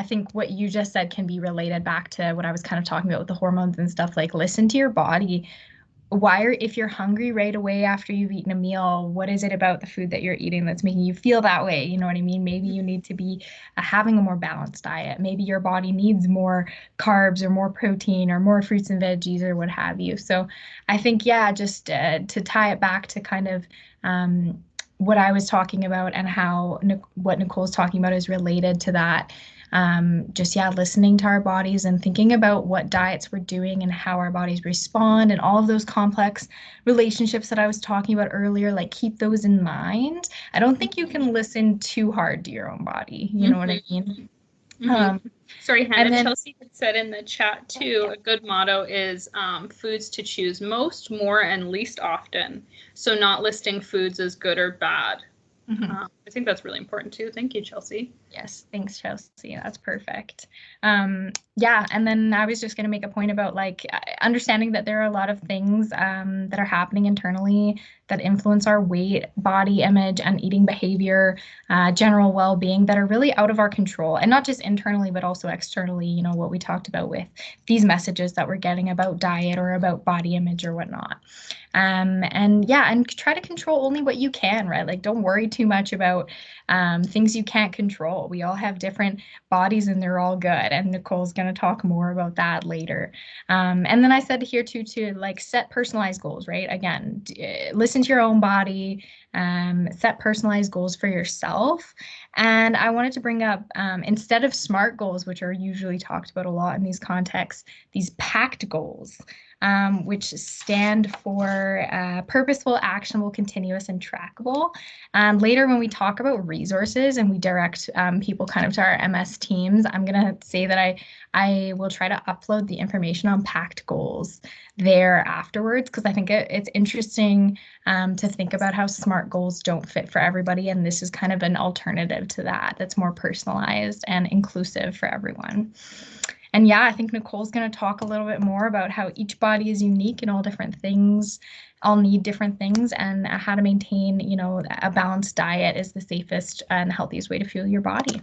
think what you just said can be related back to what I was kind of talking about with the hormones and stuff. Like listen to your body. If you're hungry right away after you've eaten a meal, what is it about the food that you're eating that's making you feel that way? You know what I mean? Maybe you need to be having a more balanced diet. Maybe your body needs more carbs or more protein or more fruits and veggies or what have you. So I think, yeah, just to tie it back to kind of what I was talking about and how what Nicole's talking about is related to that. Listening to our bodies and thinking about what diets we're doing and how our bodies respond and all of those complex relationships that I was talking about earlier, like keep those in mind. I don't think you can listen too hard to your own body. You know what I mean? Sorry, Hannah. And then, Chelsea had said in the chat too, a good motto is foods to choose most, more, and least often. So not listing foods as good or bad. I think that's really important too. Thank you, Chelsea. Yes, thanks, Chelsea. That's perfect. Yeah, and then I was just going to make a point about like understanding that there are a lot of things that are happening internally that influence our weight, body image, and eating behavior, general well-being that are really out of our control, and not just internally, but also externally. What we talked about with these messages that we're getting about diet or about body image or whatnot. And try to control only what you can, right? Like don't worry too much about things you can't control. We all have different bodies and they're all good. And Nicole's going to talk more about that later. And then I said here too, to like set personalized goals, right? Again, listen to your own body, set personalized goals for yourself. And I wanted to bring up, instead of SMART goals, which are usually talked about a lot in these contexts, these PACT goals. which stand for purposeful, actionable, continuous, and trackable. Later, when we talk about resources and we direct people kind of to our MS teams, I'm going to say that I will try to upload the information on PACT goals there afterwards, because I think it's interesting to think about how SMART goals don't fit for everybody. And this is kind of an alternative to that that's more personalized and inclusive for everyone. And yeah, I think Nicole's going to talk a little bit more about how each body is unique and all different things, all need different things, and how to maintain, you know, a balanced diet is the safest and healthiest way to fuel your body.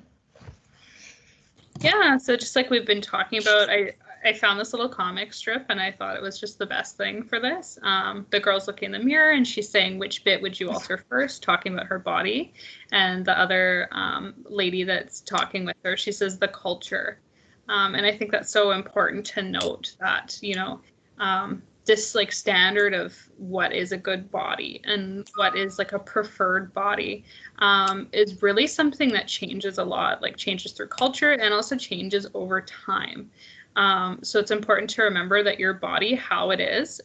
Yeah, so just like we've been talking about, I found this little comic strip and I thought it was just the best thing for this. The girl's looking in the mirror and she's saying, which bit would you alter first, talking about her body. And the other lady that's talking with her, she says the culture. And I think that's so important to note that, you know, this like standard of what is a good body and what is like a preferred body is really something that changes a lot, like changes through culture and also changes over time. So it's important to remember that your body, how it is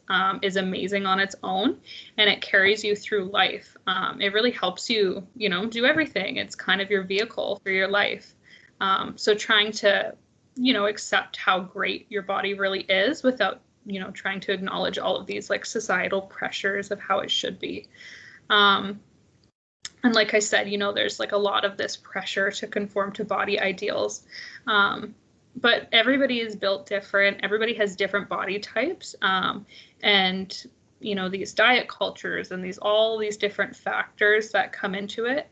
amazing on its own, and it carries you through life. It really helps you, you know, do everything. It's kind of your vehicle for your life. So trying to, you know, accept how great your body really is without, you know, trying to acknowledge all of these like societal pressures of how it should be. And like I said, you know, there's like a lot of this pressure to conform to body ideals. But everybody is built different. Everybody has different body types. And, you know, these diet cultures and all these different factors that come into it,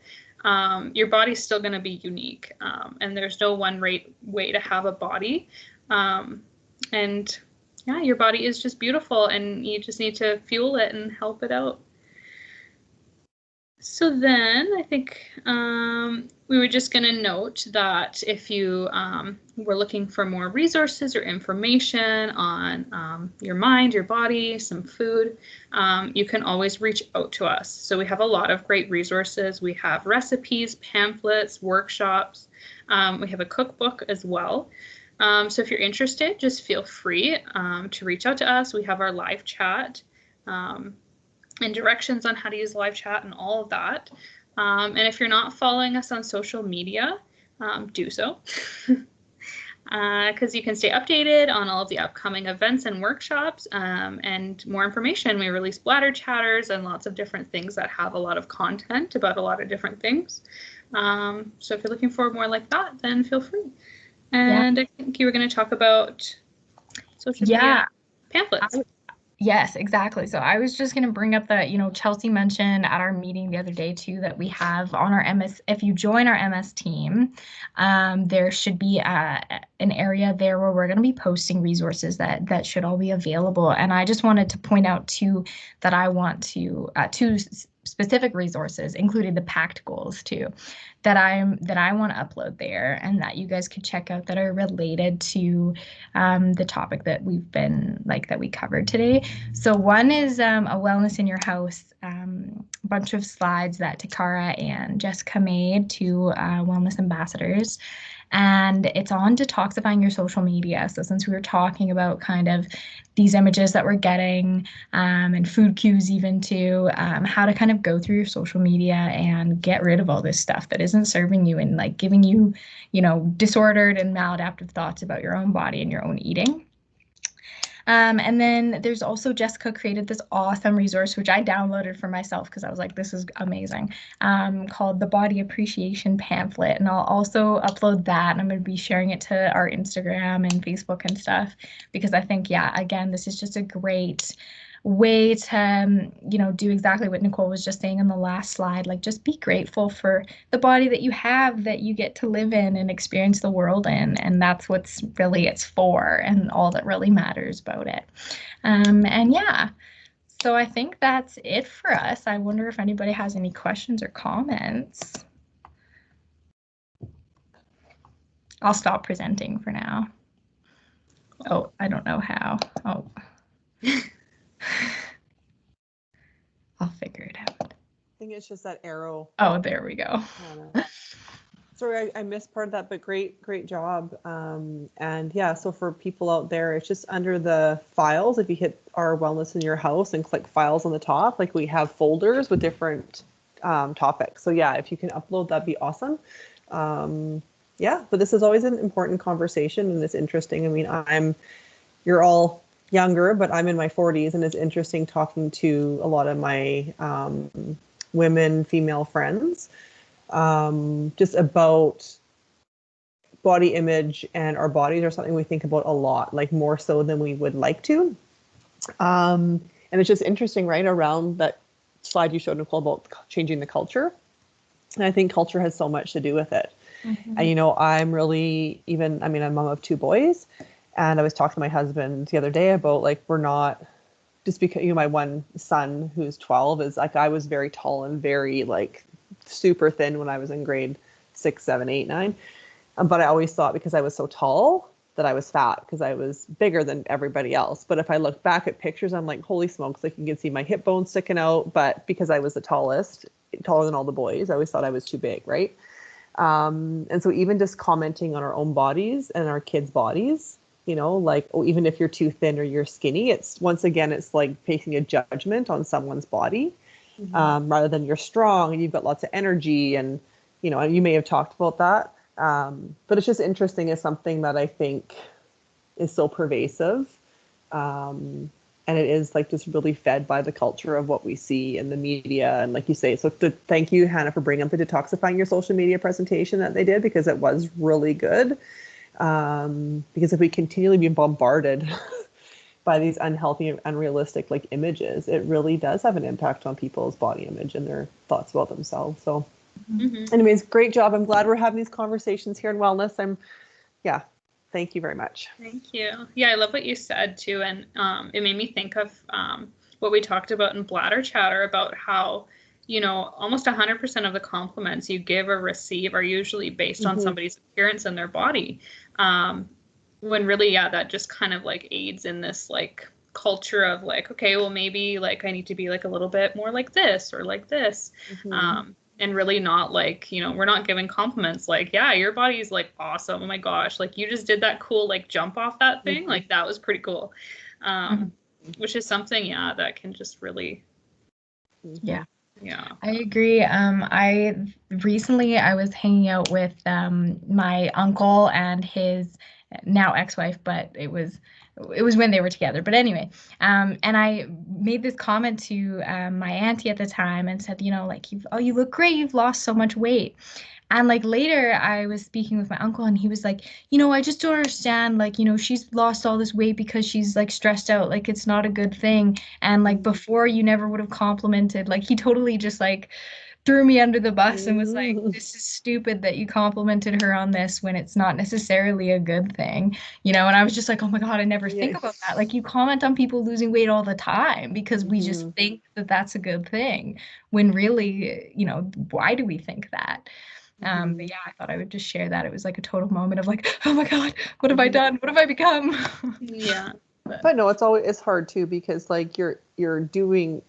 your body's still going to be unique. And there's no one way to have a body. And yeah, your body is just beautiful and you just need to fuel it and help it out. So then I think we were just going to note that if you were looking for more resources or information on your mind, your body, some food, you can always reach out to us. So we have a lot of great resources. We have recipes, pamphlets, workshops. We have a cookbook as well. So if you're interested, just feel free to reach out to us. We have our live chat and directions on how to use live chat and all of that. And if you're not following us on social media, do so. Because you can stay updated on all of the upcoming events and workshops and more information. We release bladder chatters and lots of different things that have a lot of content about a lot of different things. So if you're looking for more like that, then feel free. And I think you were going to talk about social media pamphlets. Yes, exactly. So I was just going to bring up that, you know, Chelsea mentioned at our meeting the other day too, that we have on our MS, if you join our MS team, there should be an area there where we're going to be posting resources that should all be available. And I just wanted to point out too, that I want to, two specific resources, including the PACT goals too, that I want to upload there and that you guys could check out that are related to the topic that we covered today. So one is a wellness in your house, bunch of slides that Takara and Jessica made, two wellness ambassadors. And it's on detoxifying your social media. So since we were talking about kind of these images that we're getting and food cues even too, how to kind of go through your social media and get rid of all this stuff that isn't serving you and like giving you, you know, disordered and maladaptive thoughts about your own body and your own eating. And then there's also Jessica created this awesome resource, which I downloaded for myself because I was like, this is amazing, called the Body Appreciation Pamphlet. And I'll also upload that and I'm going to be sharing it to our Instagram and Facebook and stuff because I think, yeah, again, this is just a great way to, you know, do exactly what Nicole was just saying on the last slide, like just be grateful for the body that you have, that you get to live in and experience the world in. And that's what's really it's for and all that really matters about it. And yeah, so I think that's it for us. I wonder if anybody has any questions or comments. I'll stop presenting for now. Oh, I don't know how. Oh. I'll figure it out. I think it's just that arrow. Oh, there we go. Sorry, I missed part of that, but great job. And yeah, so for people out there, it's just under the files. If you hit our wellness in your house and click files on the top, like we have folders with different topics. So yeah, if you can upload, that'd be awesome. Yeah, but this is always an important conversation and it's interesting. I mean, you're all younger, but I'm in my 40s and it's interesting talking to a lot of my women, female friends just about body image, and our bodies are something we think about a lot, like more so than we would like to. And it's just interesting, right, around that slide you showed, Nicole, about changing the culture. And I think culture has so much to do with it. Mm-hmm. And, I'm really I'm a mom of 2 boys. And I was talking to my husband the other day about, like, we're not, just because, my one son who's 12 is like, I was very tall and very, like, super thin when I was in grade 6, 7, 8, 9. But I always thought because I was so tall that I was fat because I was bigger than everybody else. But if I look back at pictures, I'm like, holy smokes, like you can see my hip bone sticking out. But because I was the tallest, taller than all the boys, I always thought I was too big, right? And so even just commenting on our own bodies and our kids' bodies, like, oh, even if you're too thin or you're skinny, it's once again, it's like placing a judgment on someone's body, rather than you're strong and you've got lots of energy. And, you may have talked about that. But it's just interesting as something that I think is so pervasive. And it is like just really fed by the culture of what we see in the media. And like you say, so thank you, Hannah, for bringing up the detoxifying your social media presentation that they did, because it was really good. Because if we continually be bombarded by these unhealthy and unrealistic like images, it really does have an impact on people's body image and their thoughts about themselves. So anyways, great job. I'm glad we're having these conversations here in wellness. Thank you very much. Thank you. Yeah, I love what you said too. And it made me think of what we talked about in Bladder Chatter about how, almost 100% of the compliments you give or receive are usually based on somebody's appearance and their body. When really, yeah, that just kind of like aids in this like culture of like, okay, well, maybe like I need to be like a little bit more like this or like this. And really not like, we're not giving compliments like, yeah, your body is like awesome. Oh my gosh. Like you just did that cool, like jump off that thing. Like that was pretty cool. Which is something, yeah, that can just really. Yeah. Yeah. I agree. I was hanging out with my uncle and his now ex-wife, but it was when they were together. But anyway, and I made this comment to my auntie at the time and said, like, you look great. You've lost so much weight. And like later I was speaking with my uncle and he was like, I just don't understand. Like, she's lost all this weight because she's like stressed out. Like, it's not a good thing. And like before you never would have complimented. Like he totally just like threw me under the bus and was like, this is stupid that you complimented her on this when it's not necessarily a good thing, and I was just like, oh my God, I never think about that. Like you comment on people losing weight all the time because we just think that that's a good thing when really, why do we think that? But yeah, I thought I would just share that. It was like a total moment of like, oh my God, what have I done? What have I become? Yeah. But no, it's hard too, because like you're doing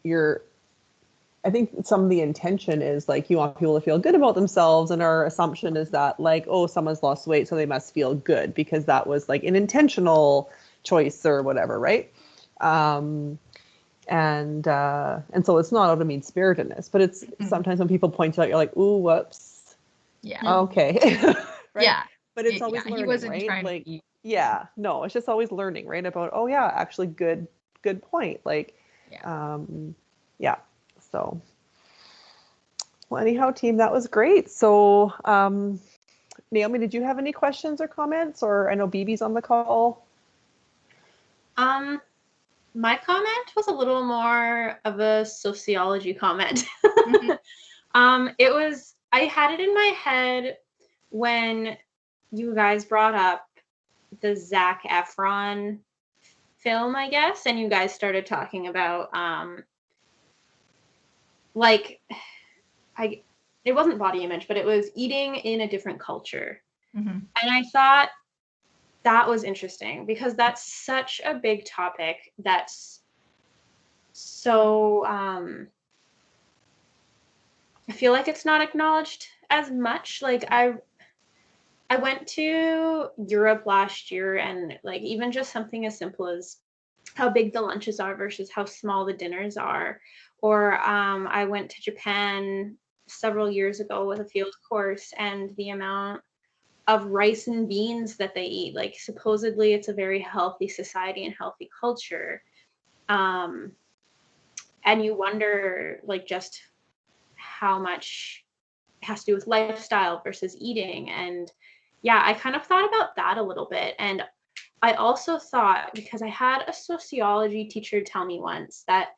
I think some of the intention is like you want people to feel good about themselves, and our assumption is that like, oh, someone's lost weight, so they must feel good because that was like an intentional choice or whatever, right? And so it's not out of mean spiritedness, but it's sometimes when people point out, you're like, ooh, whoops. Yeah. Okay. Right? Yeah. But it's always learning, he wasn't right? trying like, to be... yeah, no, it's just always learning, right? About, oh yeah, actually good point. Like, yeah. So, well, anyhow, team, that was great. So, Naomi, did you have any questions or comments? Or I know BB's on the call. My comment was a little more of a sociology comment. I had it in my head when you guys brought up the Zac Efron film, I guess, and you guys started talking about it wasn't body image, but it was eating in a different culture. And I thought that was interesting because that's such a big topic that's so I feel like it's not acknowledged as much. Like I went to Europe last year, and like even just something as simple as how big the lunches are versus how small the dinners are. Or I went to Japan several years ago with a field course, and the amount of rice and beans that they eat, like supposedly it's a very healthy society and healthy culture. And you wonder like just how much has to do with lifestyle versus eating. And yeah, I kind of thought about that a little bit. And I also thought, because I had a sociology teacher tell me once that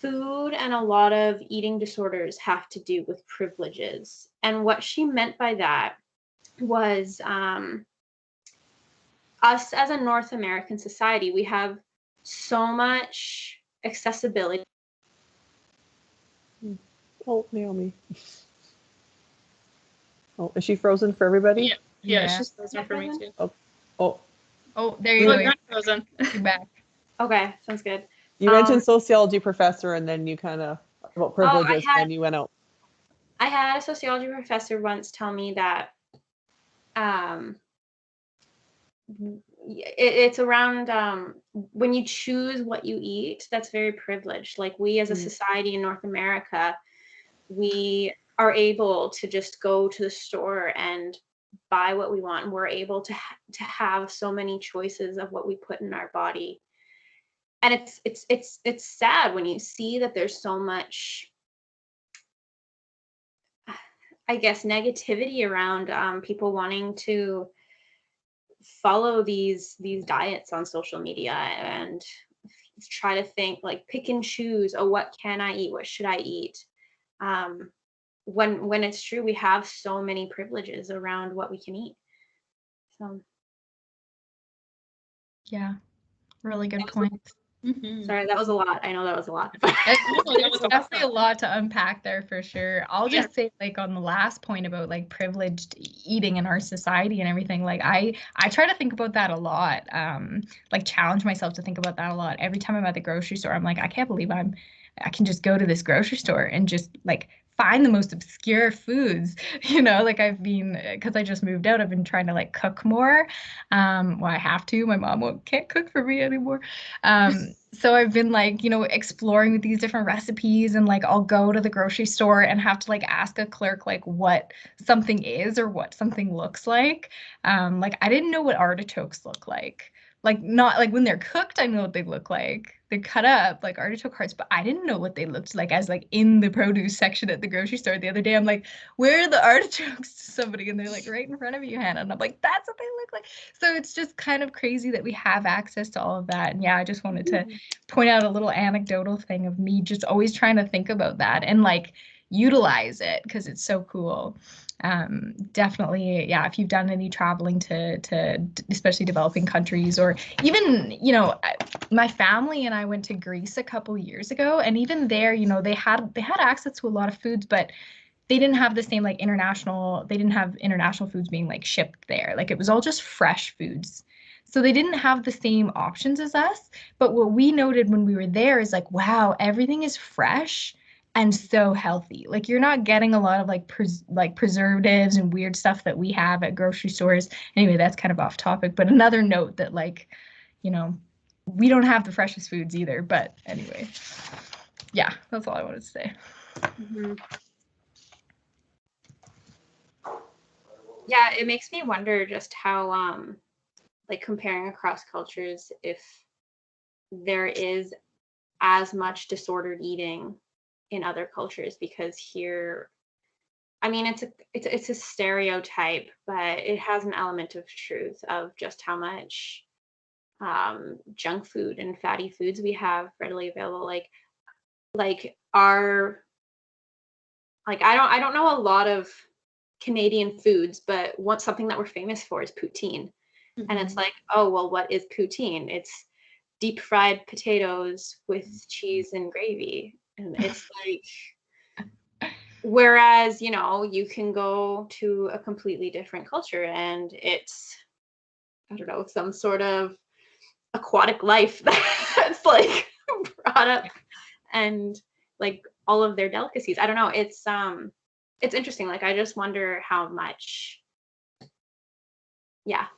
food and a lot of eating disorders have to do with privileges. And what she meant by that was us as a North American society, we have so much accessibility. Oh, Naomi. Oh, is she frozen for everybody? Yeah, she's frozen for me too. Oh, there you go. You're frozen. You're back. Okay, sounds good. You mentioned sociology professor, and then you kind of about privileges, and you went out. I had a sociology professor once tell me that it's around when you choose what you eat, that's very privileged. Like we as a society in North America, we are able to just go to the store and buy what we want, and we're able to have so many choices of what we put in our body. And it's sad when you see that there's so much, I guess, negativity around people wanting to follow these diets on social media and try to think like pick and choose, oh, what can I eat, what should I eat, when it's true we have so many privileges around what we can eat. So yeah, really good point. Sorry, that was a lot. I know that was a lot. It's definitely a lot to unpack there for sure. I'll just say, like, on the last point about like privileged eating in our society and everything, like I try to think about that a lot. Like challenge myself to think about that a lot. Every time I'm at the grocery store, I'm like, I can't believe I can just go to this grocery store and just like find the most obscure foods, like I've been, because I just moved out, I've been trying to like cook more. Well, I have to, my mom can't cook for me anymore. So I've been like, exploring with these different recipes, and like I'll go to the grocery store and have to like ask a clerk like what something is or what something looks like. Like I didn't know what artichokes look like. Like not like when they're cooked, I know what they look like. They're cut up like artichoke hearts, but I didn't know what they looked like as like in the produce section at the grocery store the other day. I'm like, where are the artichokes to somebody? And they're like right in front of you, Hannah. And I'm like, that's what they look like. So it's just kind of crazy that we have access to all of that. And yeah, I just wanted to point out a little anecdotal thing of me just always trying to think about that and like utilize it because it's so cool. Definitely, yeah, if you've done any traveling to especially developing countries, or even, my family and I went to Greece a couple years ago, and even there, they had access to a lot of foods, but they didn't have the same like they didn't have international foods being like shipped there. Like it was all just fresh foods. So they didn't have the same options as us. But what we noted when we were there is like, wow, everything is fresh and so healthy. Like you're not getting a lot of like preservatives and weird stuff that we have at grocery stores. Anyway, that's kind of off topic, but another note that like, we don't have the freshest foods either. But anyway, yeah, that's all I wanted to say. Yeah, it makes me wonder just how like comparing across cultures, if there is as much disordered eating in other cultures, because here, I mean, it's a stereotype, but it has an element of truth of just how much junk food and fatty foods we have readily available. Like I don't know a lot of Canadian foods, but something that we're famous for is poutine. And it's like, oh, well, what is poutine? It's deep fried potatoes with cheese and gravy. And it's like, whereas, you can go to a completely different culture and it's, I don't know, some sort of aquatic life that's like brought up, and like all of their delicacies. I don't know. It's interesting. Like, I just wonder how much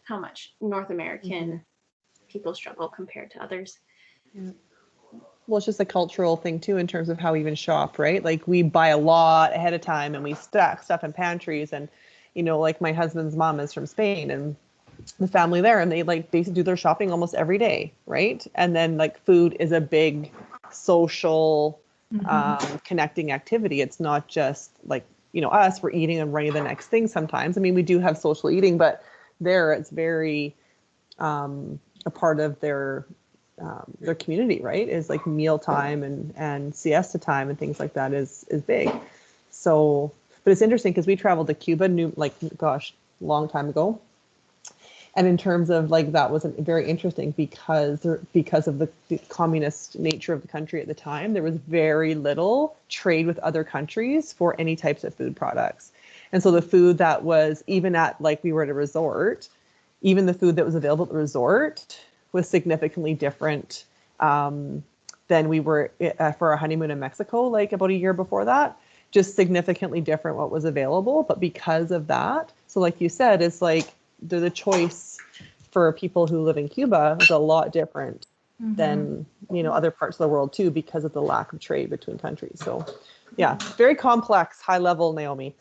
how much North American people struggle compared to others. Yeah. Well, it's just a cultural thing too, in terms of how we even shop, right? Like we buy a lot ahead of time and we stack stuff in pantries. And, you know, like my husband's mom is from Spain and the family there, and they do their shopping almost every day, right? And then like food is a big social connecting activity. It's not just like, you know, us, we're eating and running the next thing sometimes. I mean, we do have social eating, but there it's very a part of their community, right? Is like meal time and siesta time and things like that is big. So, but it's interesting because we traveled to Cuba, long time ago. And in terms of like, that was very interesting because of the communist nature of the country at the time, there was very little trade with other countries for any types of food products. And so the food that was, even at, like, we were at a resort, even the food that was available at the resort was significantly different than we were for our honeymoon in Mexico, like about a year before that. Just significantly different what was available. But because of that, so like you said, it's like the choice for people who live in Cuba is a lot different than, you know, other parts of the world too, because of the lack of trade between countries. So yeah, very complex, high level, Naomi.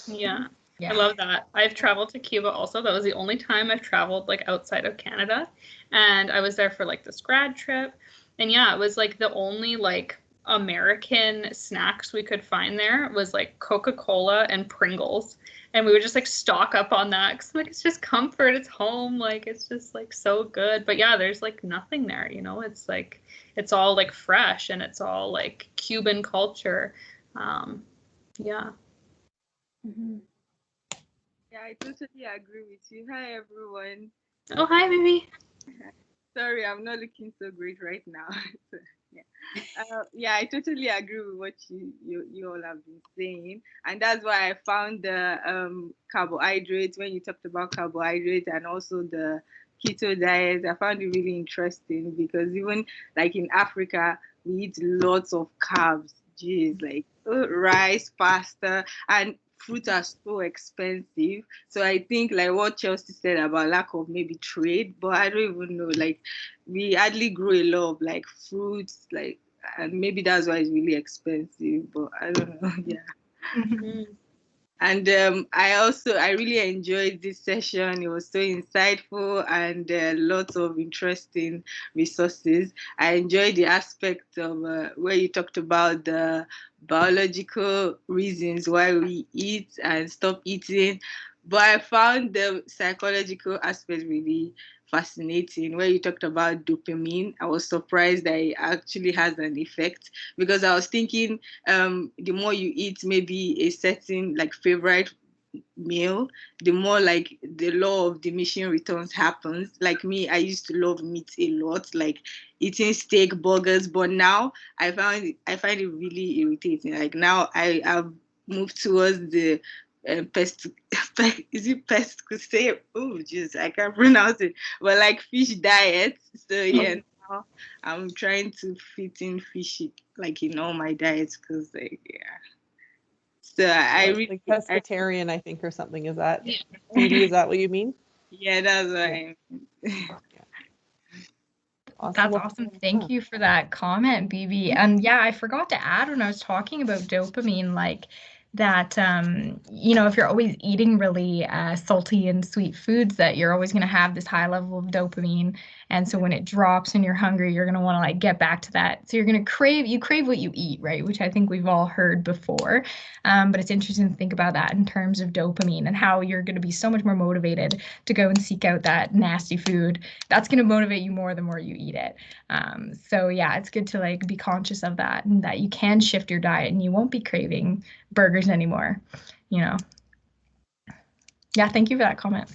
Yeah. I love that. I've traveled to Cuba also. That was the only time I've traveled like outside of Canada. And I was there for like this grad trip. And yeah, it was like the only like American snacks we could find there was like Coca-Cola and Pringles. And we would just like stock up on that because like it's just comfort, it's home, like it's just like so good. But yeah, there's like nothing there, you know. It's like it's all like fresh and it's all like Cuban culture. Yeah. Yeah, I totally agree with you. Hi, everyone. Oh, hi, baby. Sorry, I'm not looking so great right now. Yeah, I totally agree with what you all have been saying, and that's why I found the carbohydrates, when you talked about carbohydrates and also the keto diet. I found it really interesting because even like in Africa, we eat lots of carbs. Geez, like rice, pasta, and fruit are so expensive. So I think like what Chelsea said about lack of maybe trade, but I don't even know. Like we hardly grow a lot of like fruits, like, and maybe that's why it's really expensive. But I don't know. Yeah. And I really enjoyed this session. It was so insightful and lots of interesting resources. I enjoyed the aspect of where you talked about the biological reasons why we eat and stop eating. But I found the psychological aspect really fascinating, where you talked about dopamine. I was surprised that it actually has an effect, because I was thinking the more you eat maybe a certain like favorite meal, the more like the law of diminishing returns happens. Like me, I used to love meat a lot, like eating steak, burgers, but now I find it really irritating. Like now I've moved towards the is it pescatarian? Oh, jeez, I can't pronounce it. But like fish diet. So yeah, now I'm trying to fit in fish like in all my diets, because like so I really like pescatarian, I think, or something. Is that Phoebe? Is that what you mean? Yeah, that's what I mean. Awesome. That's awesome. Thank you for that comment, BB. And yeah, I forgot to add when I was talking about dopamine, like that, you know, if you're always eating really salty and sweet foods, that you're always going to have this high level of dopamine. And so when it drops and you're hungry, you're going to want to like get back to that. So you're going to crave what you eat, right? Which I think we've all heard before. But it's interesting to think about that in terms of dopamine and how you're going to be so much more motivated to go and seek out that nasty food. That's going to motivate you more the more you eat it. So yeah, it's good to like be conscious of that, and that you can shift your diet and you won't be craving burgers anymore, you know. Yeah, thank you for that comment.